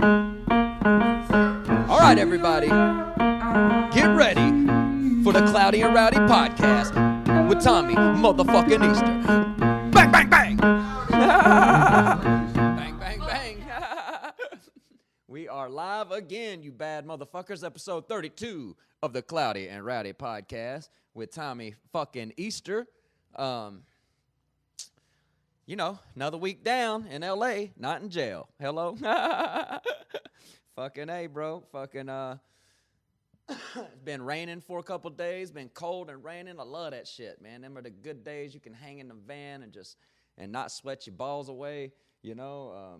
All right, everybody, get ready for the Cloudy and Rowdy podcast with Tommy motherfucking Easter. Bang, bang, bang! Bang, bang, bang. We are live again, you bad motherfuckers. Episode 32 of the Cloudy and Rowdy podcast with Tommy fucking Easter. You know, another week down in L.A., not in jail. Hello? Fucking A, bro. Fucking, it's been raining for a couple days, been cold and raining. I love that shit, man. Them are the good days you can hang in the van and not sweat your balls away, you know.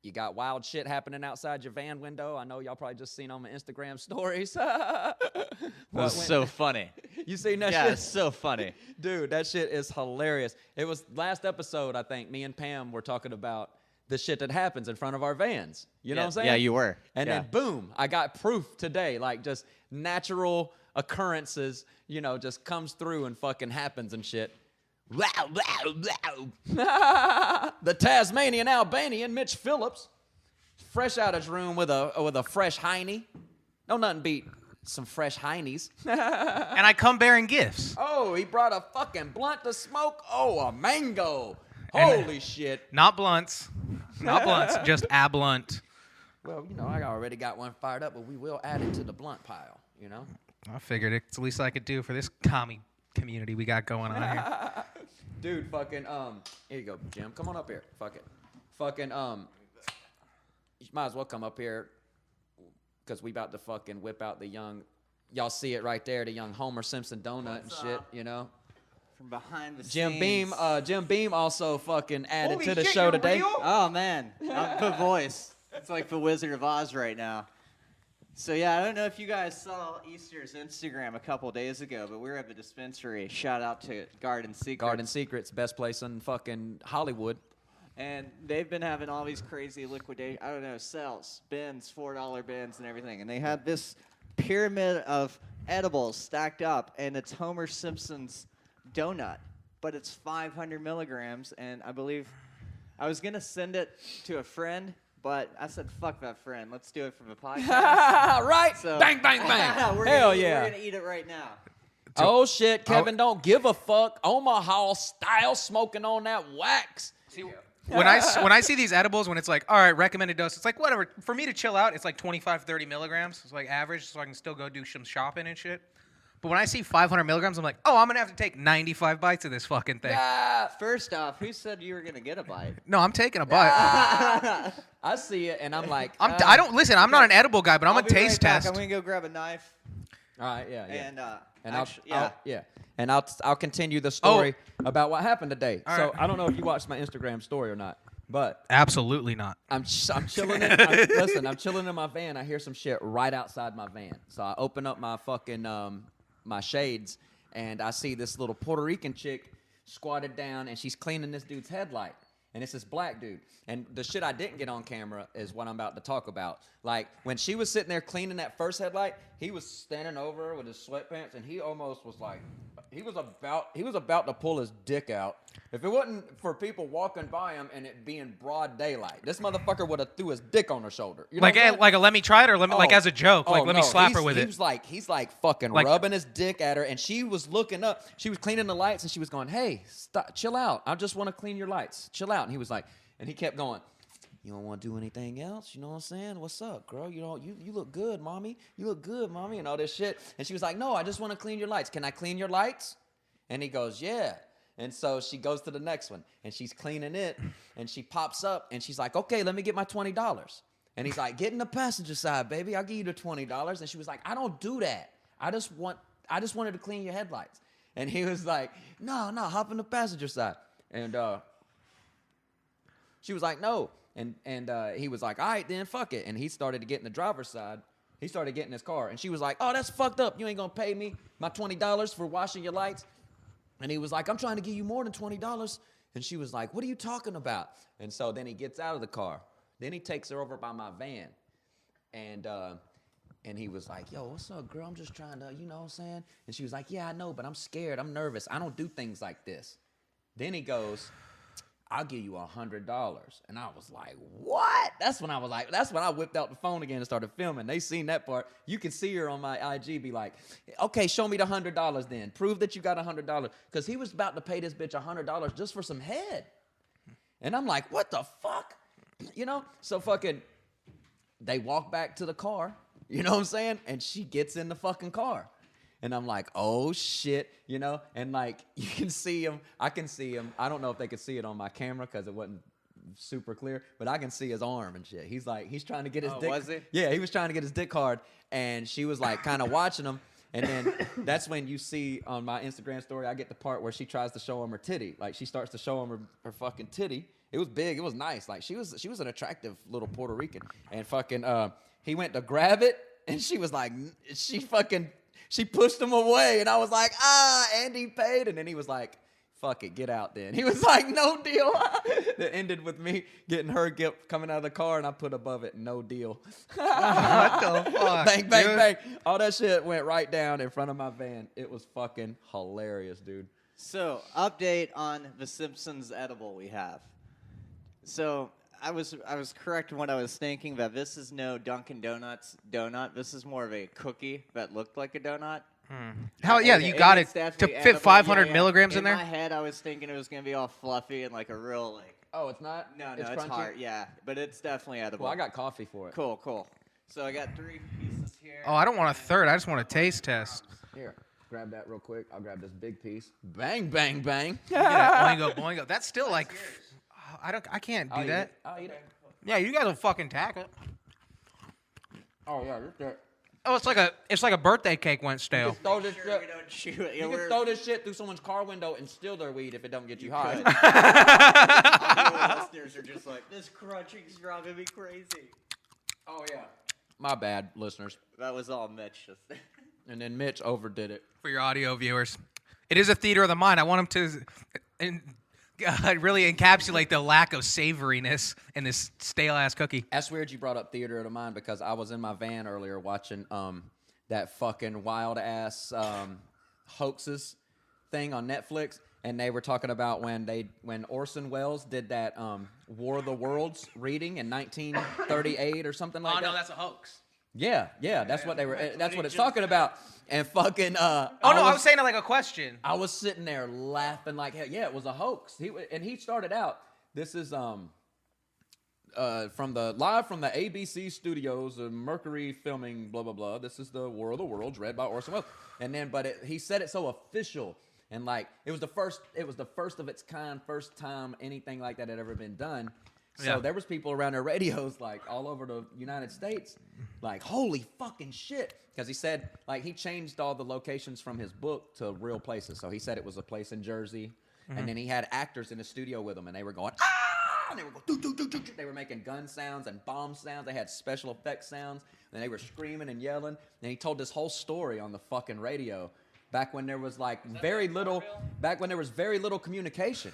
You got wild shit happening outside your van window. I know y'all probably just seen on my Instagram stories. That's so funny. You seen that shit? Yeah, it's so funny. Dude, that shit is hilarious. It was last episode, I think, me and Pam were talking about the shit that happens in front of our vans. You know what I'm saying? Yeah, you were. And then boom, I got proof today, like just natural occurrences, you know, just comes through and fucking happens and shit. The Tasmanian Albanian Mitch Phillips, fresh out of his room with a fresh hiney. No nothing beat some fresh heinies. And I come bearing gifts. Oh, he brought a fucking blunt to smoke. Oh, a mango. Holy shit. Not blunts. Not blunts, just a blunt. Well, you know, I already got one fired up, but we will add it to the blunt pile, you know? I figured it's the least I could do for this commie community we got going on here. Dude, fucking, here you go, Jim. Come on up here. Fuck it. Fucking, you might as well come up here because we about to fucking whip out the young, y'all see it right there, the young Homer Simpson donut and shit, you know? From behind the Jim scenes. Jim Beam also fucking added Holy to the shit, show you're today. real? Oh, man. I'm the voice. It's like the Wizard of Oz right now. So, yeah, I don't know if you guys saw Easter's Instagram a couple days ago, but we were at the dispensary. Shout out to Garden Secrets. Garden Secrets, best place in fucking Hollywood. And they've been having all these crazy liquidation, I don't know, sales, bins, $4 bins and everything. And they had this pyramid of edibles stacked up, and it's Homer Simpson's donut. But it's 500 milligrams, and I believe I was going to send it to a friend, but I said, fuck that friend. Let's do it for the podcast. Right? So, Bang, bang, bang. Hell yeah. We're going to eat it right now. Oh, shit. Kevin don't give a fuck. Omaha style smoking on that wax. See, when I see these edibles, when it's like, all right, recommended dose, it's like, whatever. For me to chill out, it's like 25, 30 milligrams. It's like average, so I can still go do some shopping and shit. But when I see 500 milligrams, I'm like, oh, I'm going to have to take 95 bites of this fucking thing. Yeah. First off, who said you were going to get a bite? No, I'm taking a bite. I see it, and I'm like, I don't listen. I'm not an edible guy, but I'm I'll a be right taste back. test. I'm going to go grab a knife. all right, yeah. And, I'll continue the story about what happened today. All So right. I don't know if you watched my Instagram story or not, but Absolutely not. I'm chilling. I'm chilling in my van. I hear some shit right outside my van. So I open up my fucking my shades, and I see this little Puerto Rican chick squatted down, and she's cleaning this dude's headlight. And it's this black dude. And the shit I didn't get on camera is what I'm about to talk about. Like, when she was sitting there cleaning that first headlight, he was standing over her with his sweatpants, and he almost was like, he was about to pull his dick out. If it wasn't for people walking by him and it being broad daylight, this motherfucker would have threw his dick on her shoulder. You know Like, what I'm saying? like a let me try it, or like as a joke, like let me slap her with it. He's like fucking Like- rubbing his dick at her, and she was looking up. She was cleaning the lights, and she was going, "Hey, stop, chill out. I just want to clean your lights. Chill out." And he was like, and he kept going, "You don't want to do anything else? You know what I'm saying? What's up, girl? You know, you look good, mommy. You look good, mommy," and all this shit. And she was like, "No, I just want to clean your lights. Can I clean your lights?" And he goes, "Yeah." And so she goes to the next one, and she's cleaning it, and she pops up, and she's like, "Okay, let me get my $20. And he's like, "Get in the passenger side, baby. I'll give you the $20. And she was like, "I don't do that. I just wanted to clean your headlights." And he was like, No, hop in the passenger side." And she was like, "No." And he was like, "All right, then, fuck it." And he started to get in the driver's side. He started getting in his car, and she was like, "Oh, that's fucked up. You ain't gonna pay me my $20 for washing your lights." And he was like, "I'm trying to give you more than $20. And she was like, "What are you talking about?" And so then he gets out of the car. Then he takes her over by my van. And he was like, "Yo, what's up, girl? I'm just trying to, you know what I'm saying?" And she was like, "Yeah, I know, but I'm scared. I'm nervous. I don't do things like this." Then he goes, I'll give you $100. And I was like, what? That's when I whipped out the phone again and started filming. They seen that part. You can see her on my IG be like, okay, show me the $100 then. Prove that you got $100. Because he was about to pay this bitch $100 just for some head. And I'm like, what the fuck? You know? So fucking, they walk back to the car. You know what I'm saying? And she gets in the fucking car. And I'm like, oh, shit, you know? And, like, you can see him. I can see him. I don't know if they could see it on my camera because it wasn't super clear, but I can see his arm and shit. He's trying to get his dick. Was he? Yeah, he was trying to get his dick hard. And she was, like, kind of watching him. And then that's when you see on my Instagram story, I get the part where she tries to show him her titty. Like, she starts to show him her fucking titty. It was big. It was nice. Like, she was an attractive little Puerto Rican. And fucking, he went to grab it, and she was like, she pushed him away, and I was like, Andy paid. And then he was like, fuck it, get out then. He was like, no deal. That ended with me getting her gift coming out of the car, and I put above it, no deal. What the fuck? Bang, bang, bang. All that shit went right down in front of my van. It was fucking hilarious, dude. So, update on the Simpsons edible we have. So, I was correct in what I was thinking, that this is no Dunkin' Donuts donut. This is more of a cookie that looked like a donut. Hell yeah, you got it to fit 500 milligrams in there. In my head, I was thinking it was going to be all fluffy and like a real like. Oh, it's not? No, it's crunchy? hard. Yeah, but it's definitely edible. Well, I got coffee for it. Cool. So I got 3 pieces here. Oh, I don't want a third. I just want a taste test. Here, grab that real quick. I'll grab this big piece. Bang, bang, bang. Boingo, boingo. That's still like, I can't do that. I'll eat it. Yeah, you guys will fucking tack it. Oh yeah, this shit. Oh, it's like a birthday cake went stale. Just throw this Sure, shit. we don't chew it. You can throw this shit through someone's car window and steal their weed if it don't get you high. Our listeners are just like, this crunching straw gonna be crazy. Oh yeah. My bad, listeners. That was all Mitch. And then Mitch overdid it. For your audio viewers, it is a theater of the mind. I want them to really encapsulate the lack of savoriness in this stale-ass cookie. That's weird you brought up theater of the mind because I was in my van earlier watching that fucking wild-ass hoaxes thing on Netflix, and they were talking about when Orson Welles did that War of the Worlds reading in 1938 or something like that. Oh, no, that's a hoax. Yeah, that's what they were. That's what it's talking about. And fucking. I was saying it like a question. I was sitting there laughing like hell. Yeah, it was a hoax. He started out. This is from the ABC studios of Mercury Filming. Blah blah blah. This is the War of the Worlds, read by Orson Welles. And then, he said it so official and like it was the first of its kind, first time anything like that had ever been done. So there was people around their radios, like, all over the United States, like, holy fucking shit. Because he said, like, he changed all the locations from his book to real places. So he said it was a place in Jersey. Mm-hmm. And then he had actors in the studio with him, and they were going, ah! And they were going, doo, doo, doo, doo, doo. They were making gun sounds and bomb sounds. They had special effects sounds. And they were screaming and yelling. And he told this whole story on the fucking radio back when there was, like, very little communication,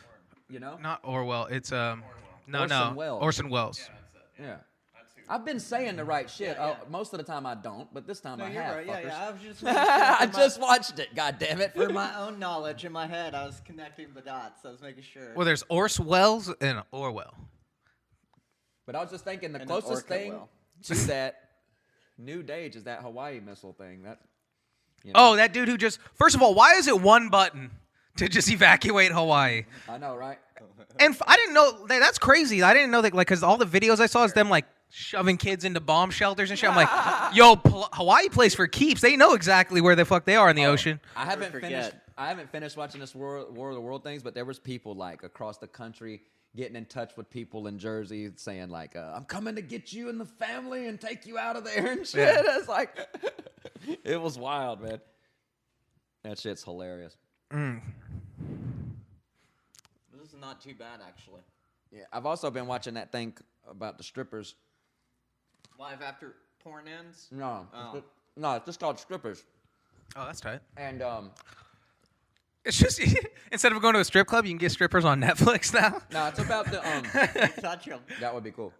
you know? Not Orwell. It's, Orson Welles. Orson Welles. Yeah. I've been saying the right shit. Most of the time I don't, but this time I have. Right. Fuckers. I was just I just watched it. God damn it! For my own knowledge in my head, I was connecting the dots. I was making sure. Well, there's Orson Welles and Orwell. But I was just thinking the closest thing to that new age is that Hawaii missile thing. That. You know. Oh, that dude who just. First of all, why is it one button to just evacuate Hawaii? I know, right? And I didn't know that's crazy. I didn't know that, like, because all the videos I saw is them like shoving kids into bomb shelters and shit. I'm like, yo, Hawaii plays for keeps. They know exactly where the fuck they are in the ocean. I haven't finished watching this War of the World things, but there was people like across the country getting in touch with people in Jersey saying like, I'm coming to get you and the family and take you out of there and shit. Yeah. It's like, it was wild, man. That shit's hilarious. This is not too bad, actually. Yeah, I've also been watching that thing about the strippers. Live after porn ends? No, it's just called Strippers. Oh, that's tight. And it's just instead of going to a strip club, you can get strippers on Netflix now. no, it's about the Touch them. That would be cool.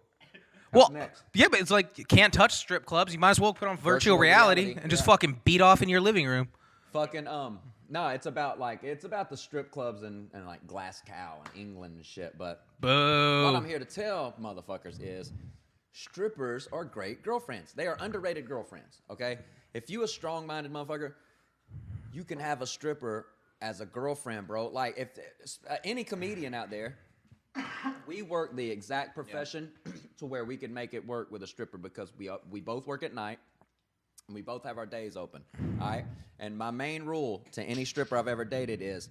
Well, next? yeah, but it's like you can't touch strip clubs. You might as well put on virtual reality and just fucking beat off in your living room. Fucking No, it's about the strip clubs and like Glasgow and England and shit. But Boo. what I'm here to tell motherfuckers is strippers are great girlfriends. They are underrated girlfriends. Okay, if you a strong-minded motherfucker, you can have a stripper as a girlfriend, bro. Like if any comedian out there, we work the exact profession to where we can make it work with a stripper because we both work at night. And we both have our days open, all right? And my main rule to any stripper I've ever dated is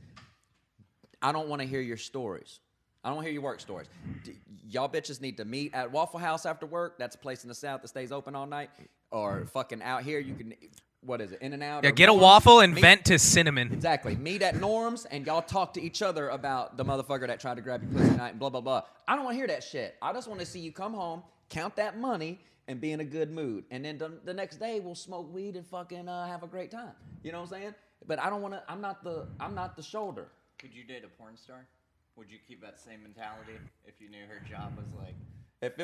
I don't want to hear your stories. I don't want to hear your work stories. Y'all bitches need to meet at Waffle House after work. That's a place in the South that stays open all night. Or fucking out here, you can, what is it, In-N-Out? Yeah, get a waffle and vent to cinnamon. Exactly. Meet at Norm's and y'all talk to each other about the motherfucker that tried to grab your pussy tonight and blah, blah, blah. I don't want to hear that shit. I just want to see you come home, count that money, and be in a good mood. And then the next day we'll smoke weed and fucking have a great time. You know what I'm saying? But I don't want to, I'm not the shoulder. Could you date a porn star? Would you keep that same mentality if you knew her job was like if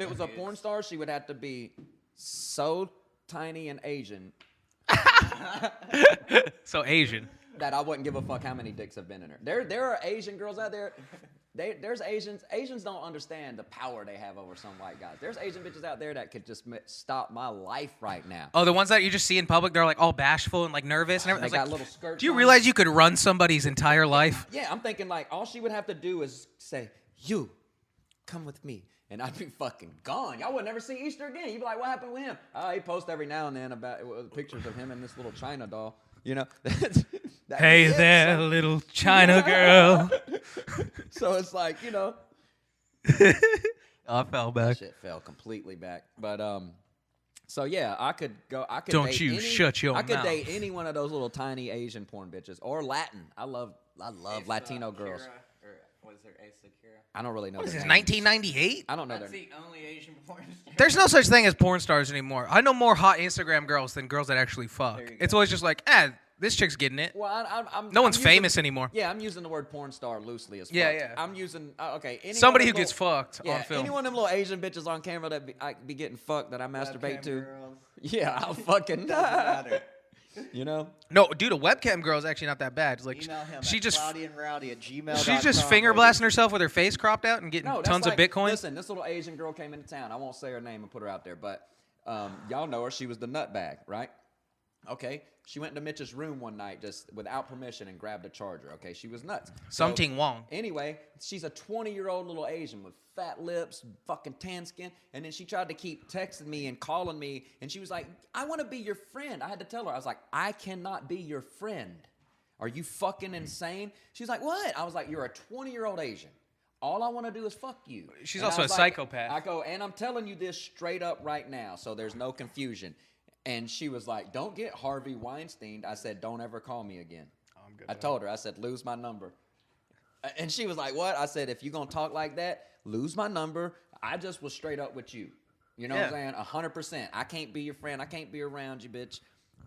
it was a porn star, she would have to be so tiny and Asian So Asian. that I wouldn't give a fuck how many dicks have been in her. There are Asian girls out there. There's Asians. Asians don't understand the power they have over some white guys. There's Asian bitches out there that could just stop my life right now. Oh, the ones that you just see in public, they're like all bashful and like nervous and everything. They I got was like, little skirts. do you on. realize you could run somebody's entire life? Yeah, I'm thinking like all she would have to do is say, "You, come with me," and I'd be fucking gone. Y'all would never see Easter again. You'd be like, "What happened with him?" He posts every now and then about pictures of him and this little China doll. You know. Hey there, little China girl. So it's like, you know. I fell back. Shit fell completely back. But so yeah, I could Don't date you shut your I could mouth. date any one of those little tiny Asian porn bitches or Latin. I love Latino girls. Or was there Asa Kira? I don't really know. What is their this, names. 1998? I don't know That's their. the only Asian porn star. There's no such thing as porn stars anymore. I know more hot Instagram girls than girls that actually fuck. There you go. It's always just like, this chick's getting it. Well, I'm No one's using- famous anymore. Yeah, I'm using the word porn star loosely as fuck. Yeah, yeah. I'm using okay. Any Somebody one who of them gets fucked Yeah, on film. any one of them little Asian bitches on camera that I be getting fucked that I masturbate Webcam to. girls. Yeah, I'll fucking. Doesn't matter. You know. No, dude, a webcam girl is actually not that bad. It's like Email him she at just cloudyandrowdy@gmail.com. she's just finger blasting herself with her face cropped out and getting No, that's tons like, of Bitcoin. Listen, this little Asian girl came into town. I won't say her name and put her out there, but y'all know her. She was the nutbag, right? Okay. She went into Mitch's room one night just without permission and grabbed a charger. Okay, she was nuts. Something Wong. Anyway, she's a 20-year-old little Asian with fat lips, fucking tan skin, and then she tried to keep texting me and calling me, and she was like, "I want to be your friend." I had to tell her. I was like, "I cannot be your friend. Are you fucking insane?" She's like, "What?" I was like, "You're a 20-year-old Asian. All I want to do is fuck you." She's And I also was a like- psychopath. I go, and I'm telling you this straight up right now, so there's no confusion. And she was like, "Don't get Harvey Weinstein." I said, "Don't ever call me again." I'm good I told her, I said, "Lose my number." And she was like, "What?" I said, "If you're going to talk like that, lose my number. I just was straight up with you." You know what I'm saying? 100%. I can't be your friend. I can't be around you, bitch.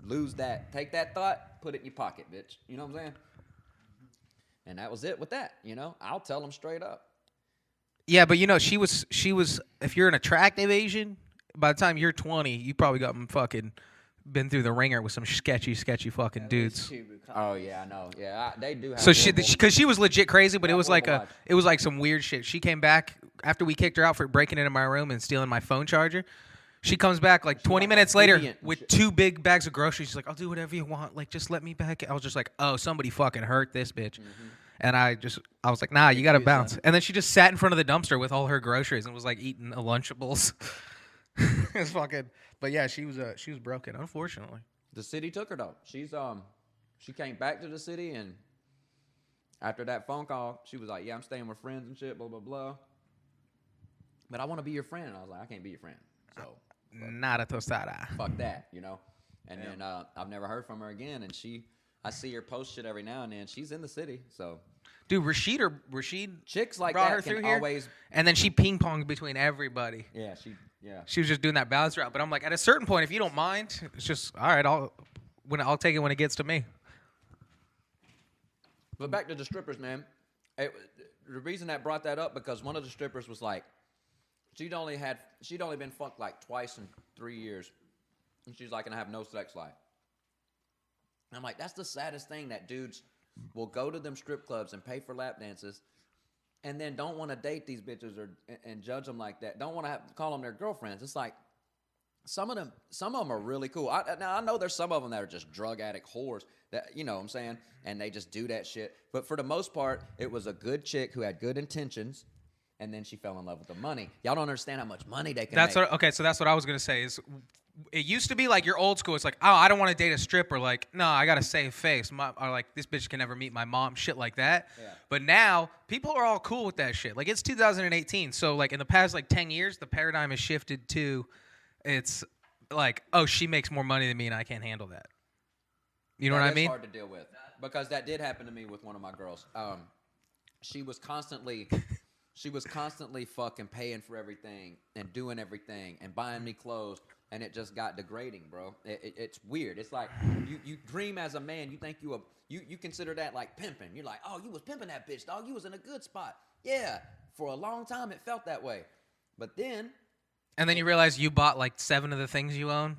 Lose that. Take that thought, put it in your pocket, bitch. You know what I'm saying? And that was it with that, you know? I'll tell them straight up. Yeah, but you know, she was. If you're an attractive Asian, by the time you're 20, you probably got fucking been through the ringer with some sketchy fucking dudes. Oh, yeah, I know. Yeah, they do have So horrible- because she was legit crazy, but Yeah, it was like horrible life. it was like some weird shit. She came back after we kicked her out for breaking into my room and stealing my phone charger. She comes back like 20 like minutes a later deviant. with 2 big bags of groceries. She's like, "I'll do whatever you want. Like, just let me back." I was just like, "Oh, somebody fucking hurt this bitch." And I was like, "Nah, you gotta bounce." And then she just sat in front of the dumpster with all her groceries and was like eating a Lunchables. It was fucking. But yeah, she was broken, unfortunately. The city took her, though. She came back to the city, and after that phone call, she was like, "Yeah, I'm staying with friends and shit, blah, blah, blah. But I want to be your friend." And I was like, "I can't be your friend. So Not a tostada. fuck that, you know?" And then I've never heard from her again, and I see her post shit every now and then. She's in the city, so. Dude, Rashid Chicks like brought that her can through here, always. and then she ping-ponged between everybody. Yeah. She was just doing that balance route. But I'm like, at a certain point, if you don't mind, it's just, all right, I'll take it when it gets to me. But back to the strippers, man. The reason that brought that up because one of the strippers was like, she'd only been fucked like twice in 3 years, and she's like, "And I have no sex life." I'm like, that's the saddest thing, that dudes will go to them strip clubs and pay for lap dances and then don't want to date these bitches and judge them like that. Don't want to call them their girlfriends. It's like some of them are really cool. Now I know there's some of them that are just drug addict whores that, you know what I'm saying, and they just do that shit. But for the most part, it was a good chick who had good intentions, and then she fell in love with the money. Y'all don't understand how much money they can make. So that's what I was gonna say. Is it used to be like your old school? It's like, oh, I don't want to date a stripper. Like, no, I gotta save face. Or like, this bitch can never meet my mom. Shit like that. Yeah. But now people are all cool with that shit. Like, it's 2018, so like in the past like 10 years, the paradigm has shifted to, it's like, oh, she makes more money than me, and I can't handle that. You know what I mean? It's hard to deal with because that did happen to me with one of my girls. She was constantly fucking paying for everything and doing everything and buying me clothes, and it just got degrading, bro. It's weird. It's like you dream as a man. You think you consider that like pimping. You're like, oh, you was pimping that bitch, dog. You was in a good spot. Yeah, for a long time it felt that way, but then. And then you realize you bought like 7 of the things you own.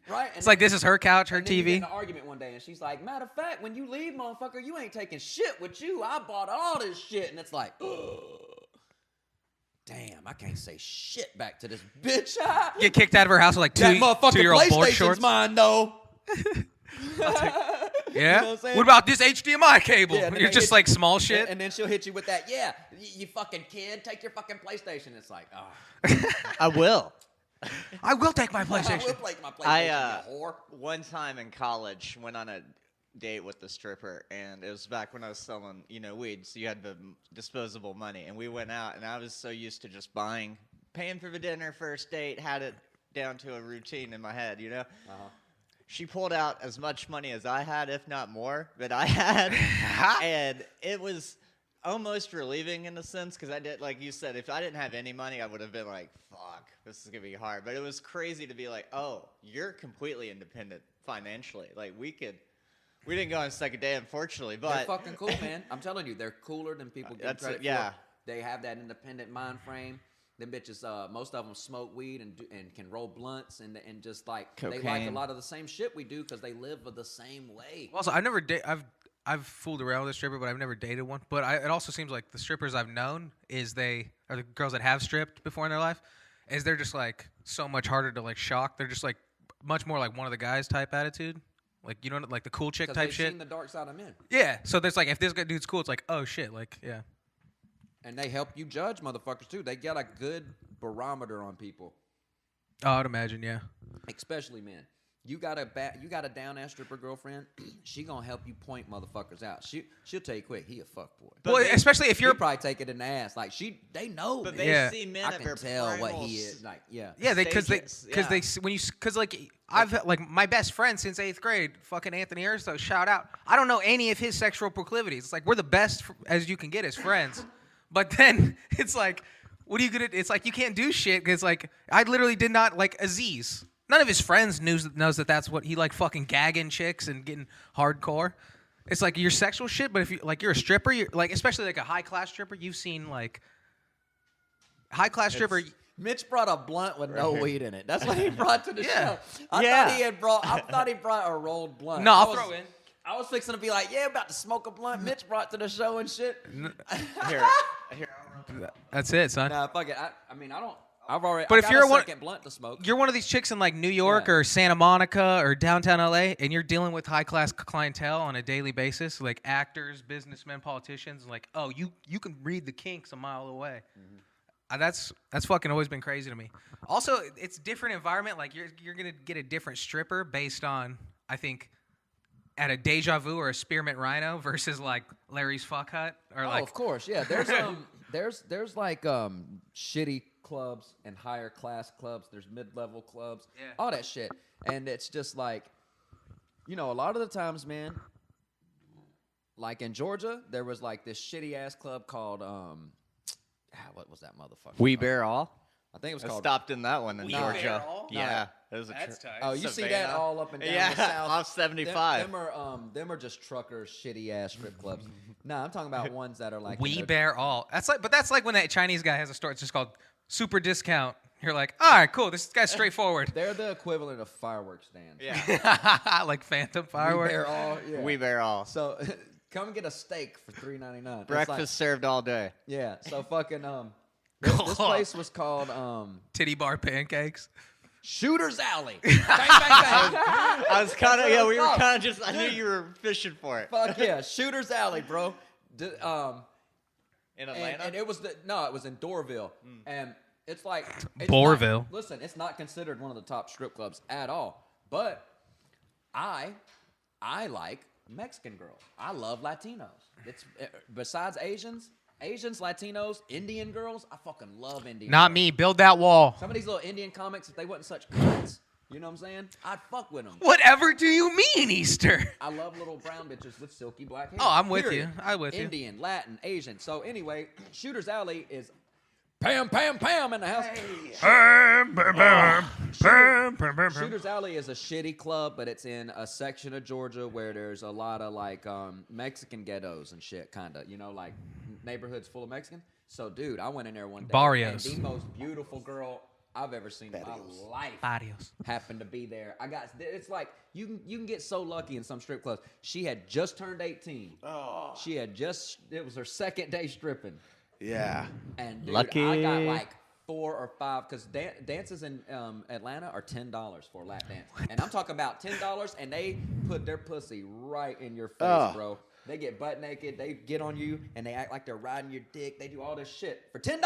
Right. It's like, this is her couch, her and then TV. You get in an argument one day, and she's like, matter of fact, when you leave, motherfucker, you ain't taking shit with you. I bought all this shit. And it's like, damn, I can't say shit back to this bitch. Get kicked out of her house with like that 2-year-old board PlayStation's shorts. Mine, though. Yeah. You know what about this HDMI cable? Yeah, You're just like small shit. And then she'll hit you with that, yeah, you fucking kid, take your fucking PlayStation. It's like, oh. I will. I will take my PlayStation. I will take my PlayStation, you whore. One time in college, went on a date with the stripper, and it was back when I was selling, weed, so you had the disposable money. And we went out, and I was so used to just paying for the dinner, first date, had it down to a routine in my head, Uh-huh. She pulled out as much money as I had, if not more, that I had, and it was almost relieving in a sense, because I did, like you said, if I didn't have any money, I would have been like, fuck, this is going to be hard. But it was crazy to be like, oh, you're completely independent financially. Like, we didn't go on a second day, unfortunately, but... They're fucking cool, man. I'm telling you, they're cooler than people give credit for. They have that independent mind frame. Them bitches, most of them smoke weed and can roll blunts and just like cocaine. They like a lot of the same shit we do because they live the same way. Also, I've fooled around with a stripper, but I've never dated one. But it also seems like the strippers I've known the girls that have stripped before in their life, is they're just like so much harder to like shock. They're just like much more like one of the guys type attitude. Like, like the cool chick type shit. They've seen the dark side of men. Yeah. So there's like, if this dude's cool, it's like, oh shit, like, yeah. And they help you judge motherfuckers too. They got a good barometer on people. Oh, I'd imagine, yeah. Especially men. You got a down ass stripper girlfriend. She gonna help you point motherfuckers out. She'll tell you quick. He a fuck boy. Well, especially if you're probably take it in the ass. Like they know. But they see men I can tell what he is. Like I've like my best friend since 8th grade, fucking Anthony Urso. Shout out. I don't know any of his sexual proclivities. It's like we're the best as you can get as friends. But then it's like, what are you gonna? It's like you can't do shit because like I literally did not like Aziz. None of his friends knows that that's what he like, fucking gagging chicks and getting hardcore. It's like your sexual shit, but if you like you're a stripper, you're like, especially like a high class stripper, you've seen like high class stripper. Mitch brought a blunt with no weed in it. That's what he brought to the show. I thought he brought a rolled blunt. No, I'll throw in. I was fixing to be like, yeah, about to smoke a blunt. Mitch brought to the show and shit. Here. That's it, son. Nah, fuck it. I mean, I don't. I've already. But if you're second blunt to smoke, you're one of these chicks in like New York or Santa Monica or downtown LA, and you're dealing with high class clientele on a daily basis, like actors, businessmen, politicians. Like, oh, you can read the kinks a mile away. Mm-hmm. That's fucking always been crazy to me. Also, it's different environment. Like you're gonna get a different stripper based on, I think, at a Deja Vu or a Spearmint Rhino versus like Larry's Fuck Hut or like. Oh, of course, yeah. There's like shitty clubs and higher class clubs. There's mid-level clubs. Yeah. All that shit. And it's just like, a lot of the times, man, like in Georgia, there was like this shitty ass club called what was that motherfucker? We Bear All? I think it was I called. stopped in that one in Georgia. Bear All? Yeah. That's tight. Oh, you see that all up and down the south? Off 75. Them are just trucker shitty ass strip clubs. Nah, I'm talking about ones that are like We Bear All. That's like when that Chinese guy has a store. It's just called Super Discount You're like, all right, cool. This guy's straightforward. They're the equivalent of fireworks stands. Yeah. Like Phantom We fireworks. bear all. Yeah. We bear all. So come get a steak for $3.99. Breakfast served all day. Yeah. So fucking this place was called Titty bar pancakes. Shooter's Alley. Bang, bang, bang. I was kind of we were Oh, kind of just. I knew dude. you were fishing for it. Fuck yeah, Shooter's Alley, bro. In Atlanta. And it was it was in Doraville, and it's like Bourville. Listen, it's not considered one of the top strip clubs at all, but I like Mexican girls. I love Latinos. It's besides Asians, Latinos, Indian girls. I fucking love Indian. Not girls. me. Build that wall. Some of these little Indian comics, if they wasn't such cunts, you know what I'm saying? I'd fuck with them. Whatever do you mean, Easter? I love little brown bitches with silky black hair. Oh, I'm with Period. you. I'm with you. Indian, Latin, Asian. So anyway, Shooter's Alley is Pam, Pam, Pam in the house. Shooter's Alley is a shitty club, but it's in a section of Georgia where there's a lot of like Mexican ghettos and shit, kind of. You know, like neighborhoods full of Mexican. So, dude, I went in there one day. Barrios. And the most beautiful girl I've ever seen in my life Adios. happened to be there. It's like you can get so lucky in some strip clubs. She had just turned 18. Oh. It was her second day stripping. Yeah. And dude, Lucky. I got like 4 or 5 because dances in Atlanta are $10 for a lap dance, and I'm talking about $10, and they put their pussy right in your face, bro. They get butt naked, they get on you, and they act like they're riding your dick. They do all this shit for $10.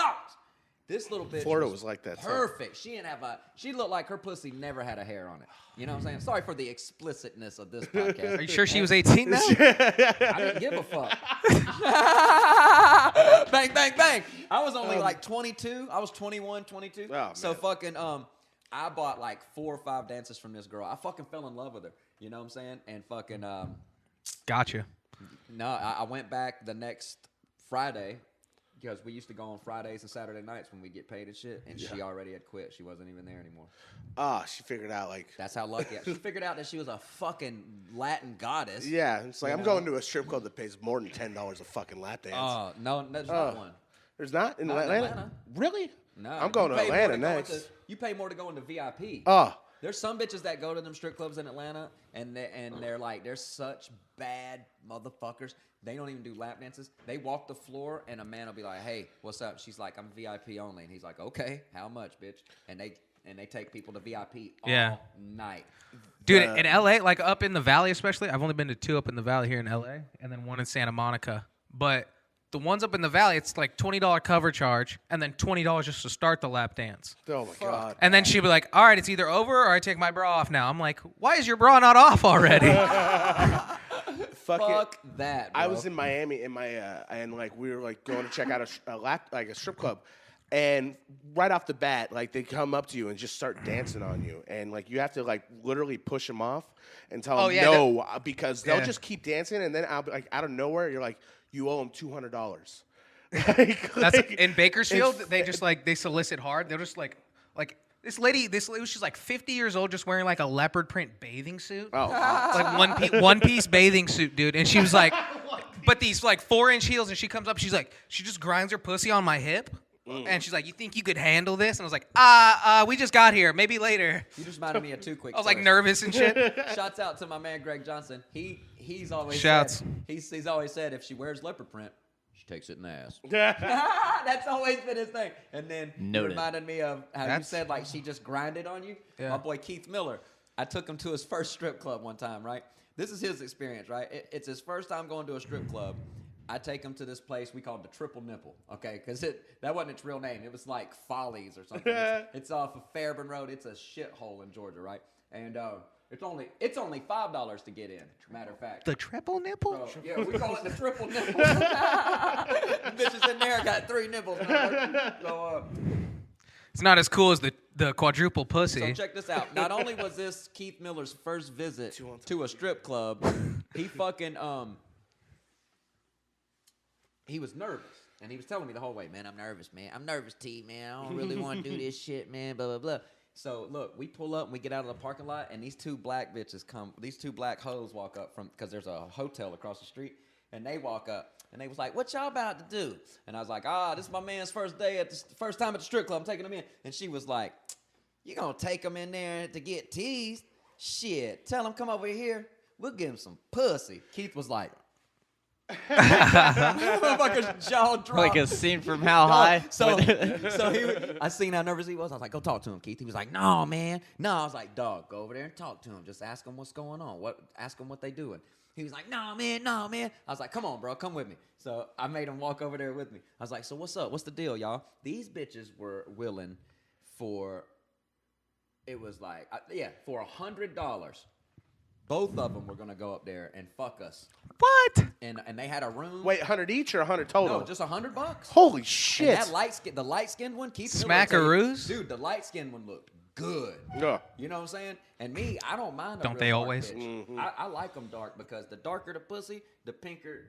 This little bitch Florida was like that, too. perfect. She looked like her pussy never had a hair on it. You know what I'm saying? Sorry for the explicitness of this podcast. Are you sure she was 18 now? I didn't give a fuck. Bang, bang, bang. I was only like 22. I was 21, 22. Oh, so man. fucking I bought like 4 or 5 dances from this girl. I fucking fell in love with her. You know what I'm saying? And fucking Gotcha. no, I went back the next Friday because we used to go on Fridays and Saturday nights when we get paid and shit. And she already had quit. She wasn't even there anymore. She figured out like. That's how lucky. She figured out that she was a fucking Latin goddess. Yeah, it's like You I'm know? going to a strip club that pays more than $10 a fucking lap dance. Oh no, there's not one. There's not in Not in Atlanta? Atlanta. Really? No, I'm going you to pay more Atlanta go next. into- you pay more to go into VIP. Oh, There's some bitches that go to them strip clubs in Atlanta, and they're like, they're such bad motherfuckers. They don't even do lap dances. They walk the floor, and a man will be like, "Hey, what's up?" She's like, "I'm VIP only," and he's like, "Okay, how much, bitch?" And they take people to VIP all night. Dude, in LA, like up in the valley especially, I've only been to 2 up in the valley here in LA, and then 1 in Santa Monica. But the ones up in the valley, it's like $20 cover charge, and then $20 just to start the lap dance. oh my God. And then she'd be like, all right, it's either over or I take my bra off now. I'm like, why is your bra not off already? Fuck that, bro. I was in Miami and like we were like going to check out a strip club, and right off the bat, like they come up to you and just start dancing on you, and like you have to like literally push them off and tell them no because they'll just keep dancing, and then I'll be like out of nowhere, you're like, you owe them $200. That's in Bakersfield. They just like they solicit hard. They're just like this lady. She's like 50 years old, just wearing like a leopard print bathing suit. Oh, Like one piece bathing suit, dude. And she was like, but these like 4-inch heels, and she comes up, she's like, she just grinds her pussy on my hip. And she's like, you think you could handle this? And I was like, we just got here. Maybe later. You just reminded me of 2 quick. I was like stories. nervous and shit. Shouts out to my man Greg Johnson. He's always Shouts. said, he's always said if she wears leopard print, she takes it in the ass. oh. That's always been his thing. And then it Noted. reminded me of how you That's- said like she just grinded on you. Yeah. My boy Keith Miller. I took him to his first strip club one time, right? This is his experience, right? It's his first time going to a strip club. I take him to this place we called the Triple Nipple, okay? Because that wasn't its real name. It was like Follies or something. It's off of Fairburn Road. It's a shithole in Georgia, right? And it's only $5 to get in. Matter of fact. The triple nipple? So, yeah, we call it the triple nipple. The bitches in there got 3 nipples. So, It's not as cool as the quadruple pussy. so check this out. Not only was this Keith Miller's first visit to a strip club, he fucking he was nervous. And he was telling me the whole way, man, I'm nervous, man. I'm nervous, T, man. I don't really want to do this shit, man, blah, blah, blah. So, look, we pull up and we get out of the parking lot, and these 2 black bitches these 2 black hoes walk up because there's a hotel across the street, And they walk up. And they was like, what y'all about to do? And I was like, this is my man's first time at the strip club. I'm taking him in. And she was like, you gonna take him in there to get teased? Shit, tell him come over here. We'll give him some pussy. Keith was like, motherfucker's jaw dropped. Like a scene from How High. I seen how nervous he was. I was like, go talk to him, Keith. He was like, no, man. No, I was like, dog, go over there and talk to him. Just ask him what's going on. Ask him what they doing. He was like, no, man. I was like, come on, bro, come with me. So I made him walk over there with me. I was like, so what's up? What's the deal, y'all? These bitches were willing for, it was like, for $100. Both of them were going to go up there and fuck us. What? And they had a room. Wait, 100 each or 100 total? No, just $100. Holy shit! And that the light-skinned one, Keith Miller, Smackaroos? dude, the light-skinned one looked good. Yeah. You know what I'm saying? And me, I don't mind. Don't real they dark always? bitch. I like them dark because the darker the pussy, the pinker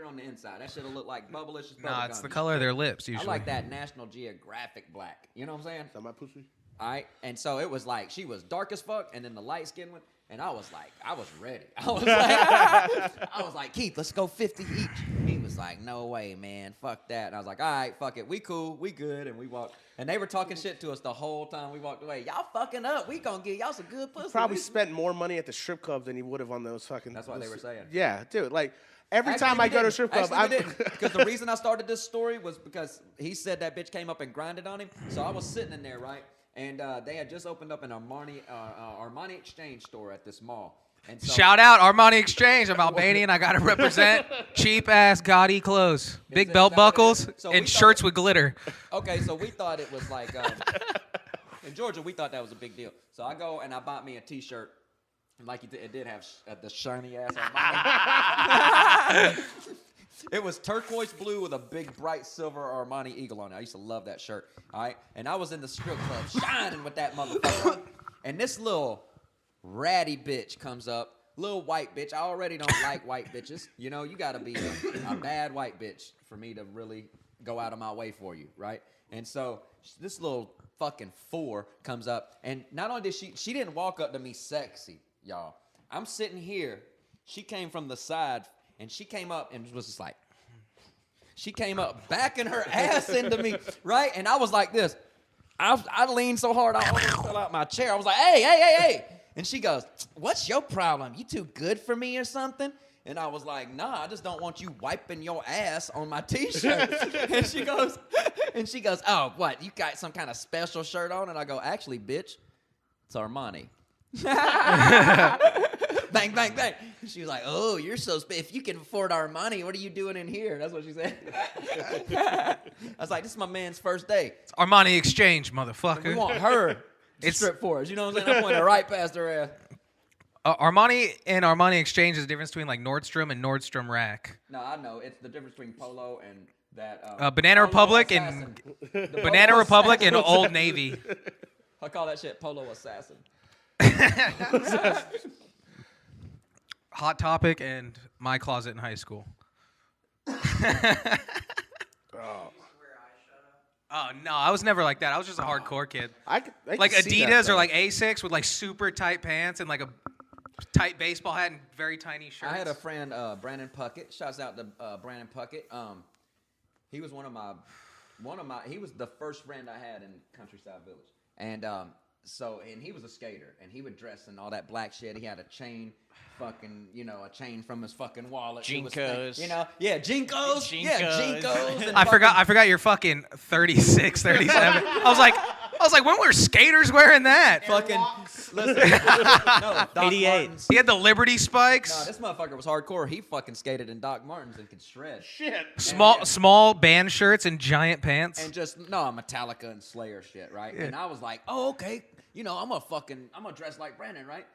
on the inside. That shit'll look like bubblicious. Nah, it's the color of their lips I usually. like that National Geographic black. You know what I'm saying? Is that my pussy? All right, and so it was like she was dark as fuck, and then the light skinned one, and I was ready. I was like, Keith, let's go 50 each. He was like, no way, man, fuck that. And I was like, all right, fuck it, we cool, we good, and we walked. And they were talking shit to us the whole time we walked away. Y'all fucking up. We gonna get y'all some good pussy. Probably spent more money at the strip club than he would have on those fucking. That's what they were saying. Yeah, dude. Like every Actually, time we I go to a didn't. strip club, Actually, we didn't. Because the reason I started this story was because he said that bitch came up and grinded on him. So I was sitting in there, right? And they had just opened up an Armani Exchange store at this mall. And so, Shout out Armani Exchange. I'm Albanian. I gotta represent cheap ass gaudy clothes, big Is belt that what it buckles, is? So we and thought- shirts with glitter. Okay, so we thought it was like in Georgia, we thought that was a big deal. So I go and I bought me a T-shirt, and like it did have the shiny ass Armani. It was turquoise blue with a big bright silver Armani eagle on it. I used to love that shirt. All right, and I was in the strip club shining with that motherfucker, and this little ratty bitch comes up. Little white bitch. I already don't like white bitches. You know, you got to be a bad white bitch for me to really go out of my way for you, right? And so this little fucking four comes up, and not only did she didn't walk up to me sexy, y'all. I'm sitting here. She came from the side, and she came up and was just like, she came up backing her ass into me, right? And I was like this. I leaned so hard, I almost fell out my chair. I was like, hey. And she goes, what's your problem? You too good for me or something? And I was like, nah, I just don't want you wiping your ass on my T-shirt. and she goes, oh, what? You got some kind of special shirt on? And I go, actually, bitch, it's Armani. Bang, bang, bang. And she was like, oh, you're so if you can afford Armani, what are you doing in here? That's what she said. I was like, this is my man's first day. It's Armani Exchange, And we motherfucker. want her to strip for us. You know what I'm saying? I'm pointing right past her ass. Armani and Armani Exchange is the difference between like Nordstrom and Nordstrom Rack. No, I know. It's the difference between Polo and that. Banana Polo Republic Assassin. and The Banana Polo Republic and Assassin. Old Navy. I call that shit Polo Assassin. Hot Topic and My Closet in high school. Oh no, I was never like that. I was just a hardcore kid. I Like can see that, Adidas or though. like Asics with like super tight pants and like a tight baseball hat and very tiny shirts. I had a friend, Brandon Puckett. Shouts out to Brandon Puckett. He was one of my. He was the first friend I had in Countryside Village, and and he was a skater, and he would dress in all that black shit. He had a chain, a chain from his fucking wallet. He was Jinkos. yeah, Jinkos. Yeah, Jinkos. And I forgot you're fucking 36, 37. I was like, when were skaters wearing that? Fucking listen. No, Doc 88. Martens. He had the Liberty spikes. No, this motherfucker was hardcore. He fucking skated in Doc Martens and could shred. Shit. Small band shirts and giant pants. And just Metallica and Slayer shit, right? And I was like, oh, okay. I'm gonna dress like Brandon, right?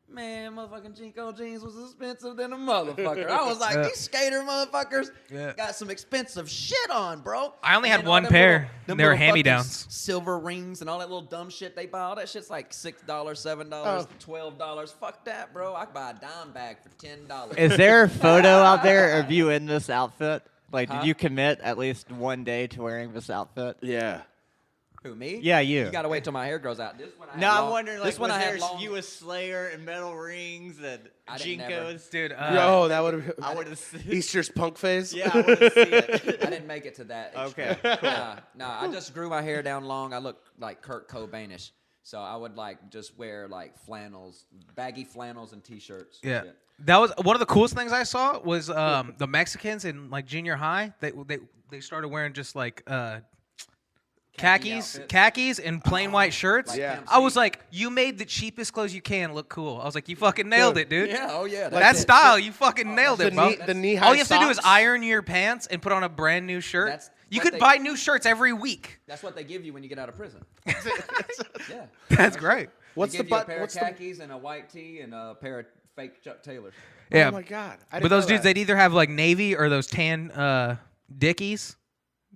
Man, motherfucking Jinko jeans was expensive than a motherfucker. I was like, these skater motherfuckers got some expensive shit on, bro. I only And had then all one them pair. little- them They were little fucking hand-me-downs. Silver rings and all that little dumb shit they buy. All that shit's like $6, $7, $12. Fuck that, bro. I could buy a dime bag for $10. Is there a photo out there of you in this outfit? Like, Huh? did you commit at least one day to wearing this outfit? Yeah. Who, me? Yeah, you. You gotta wait till my hair grows out. This one I No, had I'm long, wondering, like, this one was I had there long. you a Slayer and metal rings and I didn't never- Jinkos? Dude, Yo, that would have I would have seen Easter's punk phase. Yeah, I would have seen it. I didn't make it to that. Okay, extreme. Nah, I just grew my hair down long. I look like Kurt Cobainish. So I would like just wear like flannels, baggy flannels and t-shirts. yeah. Shit. That was one of the coolest things I saw was the Mexicans in like junior high. They started wearing just like khakis and plain white shirts. Like Yeah. Pimp I was C. like, you made the cheapest clothes you can look cool. I was like, you fucking nailed it, dude. Yeah, oh yeah. That that's it. style, you fucking nailed The it, bro. knee, the knee-high All you have to do is socks. iron your pants and put on a brand new shirt. That's You what could they- buy new shirts every week. That's what they give you when you get out of prison. Yeah. That's great. What's They the give you a but? pair What's of the? khakis and a white tee and a pair of fake Chuck Taylors. Yeah. Oh my god! I But didn't those know dudes, that. they'd either have like navy or those tan Dickies,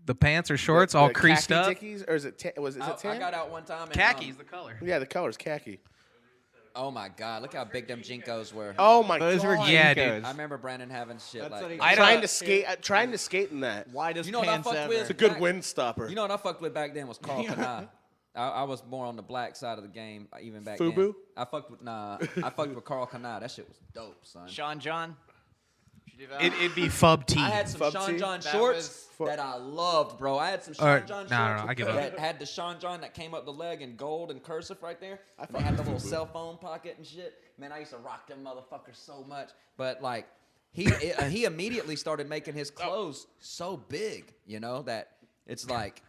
the pants or shorts, all The creased khaki up. Dickies, or is it? Is it I tan? got out one time and Khakis, the color. Yeah, the color's khaki. oh my god, look how big them Jinkos were. Oh my Those god! were Yeah, Jinkos. dude. I remember Brandon having shit That's like what he that. got. Trying to skate in that. Widest You know what I pants fucked ever. with? It's a good wind stopper. You know what I fucked with back then was Carl Kanai. I was more on the black side of the game even back Fubu? then. I fucked with Carl Kanai. That shit was dope, son. Sean John. Did you do that? It'd be Fub T. I had some Fub Sean tee? John That shorts was- that I loved, bro. I had some Sean Alright, John no, shorts I give up. that had the Sean John that came up the leg in gold and cursive right there. I They had the fuck little with Fubu. cell phone pocket and shit. Man, I used to rock them motherfuckers so much. But like, he immediately started making his clothes so big, you know, that it's like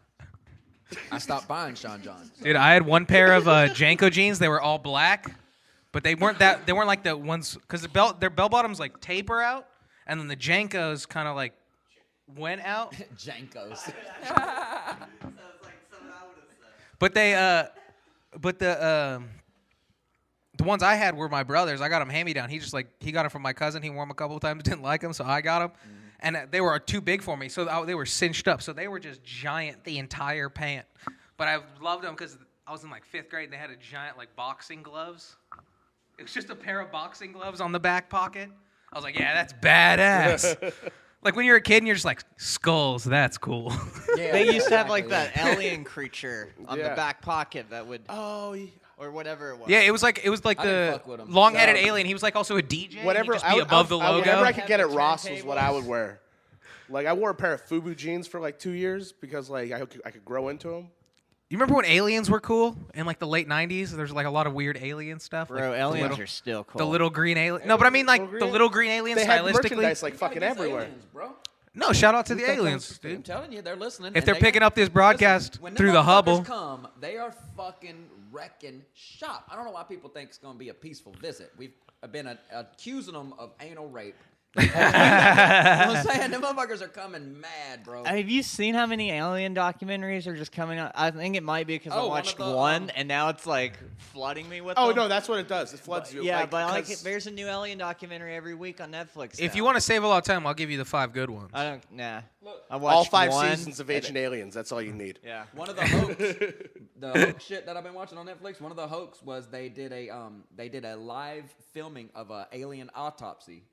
I stopped buying Sean Johns. Dude, I had one pair of Janko jeans. They were all black, but they weren't like the ones because their bell bottoms like taper out, and then the Jankos kind of like went out. Jankos. But the ones I had were my brother's. I got them hand me down. He got them from my cousin. He wore them a couple of times, didn't like them, so I got them. And they were too big for me, so they were cinched up. So they were just giant the entire pant. But I loved them because I was in like 5th grade. And they had a giant like boxing gloves. It was just a pair of boxing gloves on the back pocket. I was like, yeah, that's badass. Like when you're a kid and you're just like, skulls, that's cool. Yeah, They used to have like exactly. that alien creature on the Yeah. back pocket that would, Oh, or whatever it was. Yeah, it was like I didn't the fuck with 'em. long-headed No. alien. He was like also a DJ. whatever. He'd just be above the logo. Whatever I could Have get the at Ross was what I turntables. would wear. Like I wore a pair of Fubu jeans for like 2 years because like I could grow into them. You remember when aliens were cool in like the late '90s? There's like a lot of weird alien stuff. Bro, like the aliens little- are still cool. The little green alien. No, but I mean like Little the green- little green aliens They had stylistically. merchandise like fucking Against everywhere. aliens, bro. No, shout out to the Who the aliens, fuck- I'm dude. telling you, they're listening. If and they're they- picking up this broadcast when them through the motherfuckers Hubble. come, they are fucking wrecking shop. I don't know why people think it's gonna be a peaceful visit. We've been accusing them of anal rape. You know what I'm saying? The motherfuckers are coming mad, bro. Have you seen how many alien documentaries are just coming out? I think it might be because I Oh, one of watched the, one, and now it's like flooding me with Oh them. no, that's what it does. It floods you. Yeah, but like 'cause- there's a new alien documentary every week on Netflix. If now. you want to save a lot of time, I'll give you the 5 good ones. I don't. Nah. Look, I watched all 5 one, seasons of Ancient Aliens. That's all you need. Yeah. one of the hoax shit that I've been watching on Netflix. One of the hoax was they did a live filming of a alien autopsy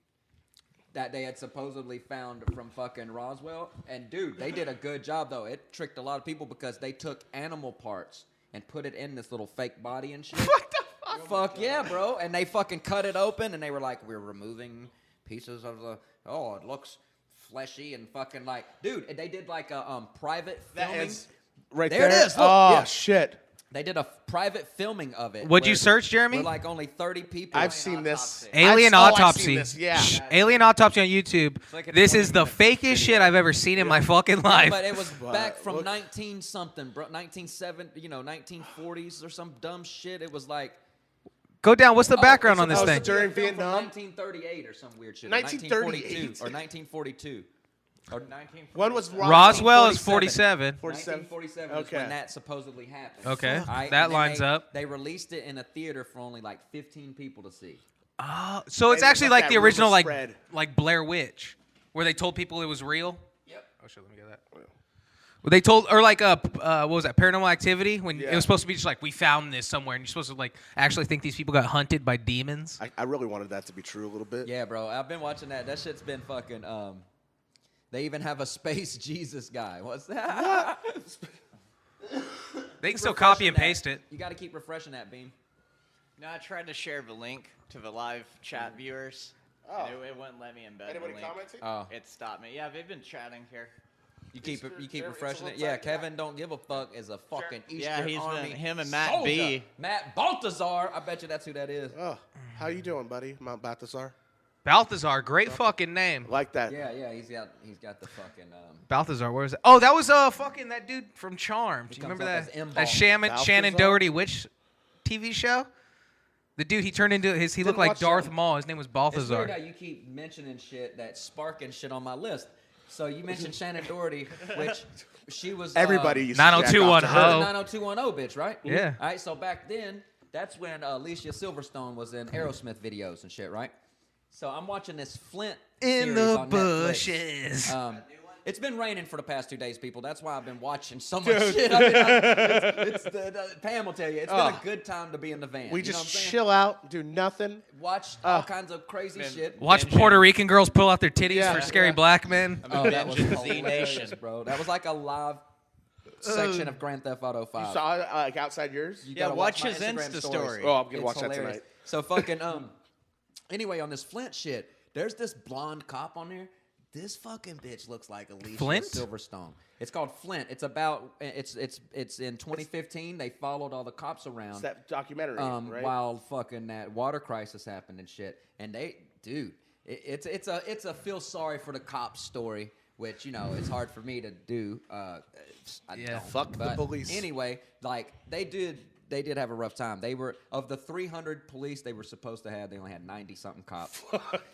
that they had supposedly found from fucking Roswell. And dude, they did a good job though. It tricked a lot of people because they took animal parts and put it in this little fake body and shit. What the fuck? Fuck yeah, bro. And they fucking cut it open and they were like, we're removing pieces of the. Oh, it looks fleshy and fucking like, dude. And they did like a private filming. Is right There there. it is, look, Oh yeah. shit! They did a private filming of it. What'd you where search, Jeremy? Where like only 30 people. I've seen this. autopsy. Alien I've autopsy. seen this, yeah. Shh, Alien autopsy on YouTube. like a This is the 20-minute fakest shit I've ever seen in my fucking life. But it was back from look. 19 something, bro. 1970, 1940s or some dumb shit. It was like. Go down. What's the background on this oh, thing? during It was filmed from Vietnam? 1938 or some weird shit. 1938. Or 1942. Or 1942. One was Roswell is 47. 47. 1947 is when Okay. that supposedly happened. Okay. All right, That and then lines up. They released it in a theater for only like 15 people to see. Oh, so it's And actually let like that the rumor original, spread. like Blair Witch, where they told people it was real. Yep. Oh shit, let me get that. Well, they told, or like what was that? Paranormal Activity, when it Yeah. was supposed to be just like we found this somewhere, and you're supposed to like actually think these people got hunted by demons. I really wanted that to be true a little bit. Yeah, bro. I've been watching that. That shit's been fucking. They even have a space Jesus guy. What's that? They can Keep still copy refreshing and that. paste it. You got to keep refreshing that, Beam. No, I tried to share the link to the live chat viewers. Oh. And it wouldn't let me embed Anybody the link. commenting? Oh, It stopped me. Yeah, they've been chatting here. you keep Easter- you keep it's a refreshing it. little Yeah, tight, Kevin don't give a fuck is a fucking Eastern Yeah, he's Army been him and Matt soldier. B. Matt Baltazar. I bet you that's who that is. Oh, how you doing, buddy? Mount Balthazar. Balthazar, great fucking name. Like that. Yeah, he's got the fucking. Balthazar, where was it? Oh, that was fucking that dude from Charmed. Do you comes remember up that? as M. That Balthazar. Shannon Doherty witch TV show? The dude he turned into he looked like watch Darth that. Maul. His name was It's Balthazar. weird how you keep mentioning shit that's sparking shit on my list. So you mentioned Shannon Doherty, which she was Everybody used to jack off to 90210. her. the 90210 bitch, right? Yeah. All right. So back then, that's when Alicia Silverstone was in Aerosmith videos and shit, right? So I'm watching this Flint In series the on Netflix. bushes. It's been raining for the past 2 days, people. That's why I've been watching so much shit. I mean, Pam will tell you, it's been a good time to be in the van. We You know just what I'm saying? chill out, do nothing. Watch all kinds of crazy shit. Watch Puerto Rican girls pull out their titties Yeah, for scary yeah. black men. Oh, that was Vengeance Z hilarious, Nation. bro. That was like a live section of Grand Theft Auto 5. You saw it like outside yours? You Yeah, gotta watch my his Instagram Insta stories. story. Oh, I'm gonna It's watch that hilarious. tonight. So fucking anyway, on this Flint shit, there's this blonde cop on there. This fucking bitch looks like Alicia Flint? Silverstone. It's called Flint. It's about it's in 2015. They followed all the cops around It's that documentary, right? while fucking that water crisis happened and shit. And it's a feel sorry for the cops story, which it's hard for me to do. I Yeah, don't, fuck the but police. Anyway, like they did have a rough time. They were of the 300 police they were supposed to have, they only had 90 something cops,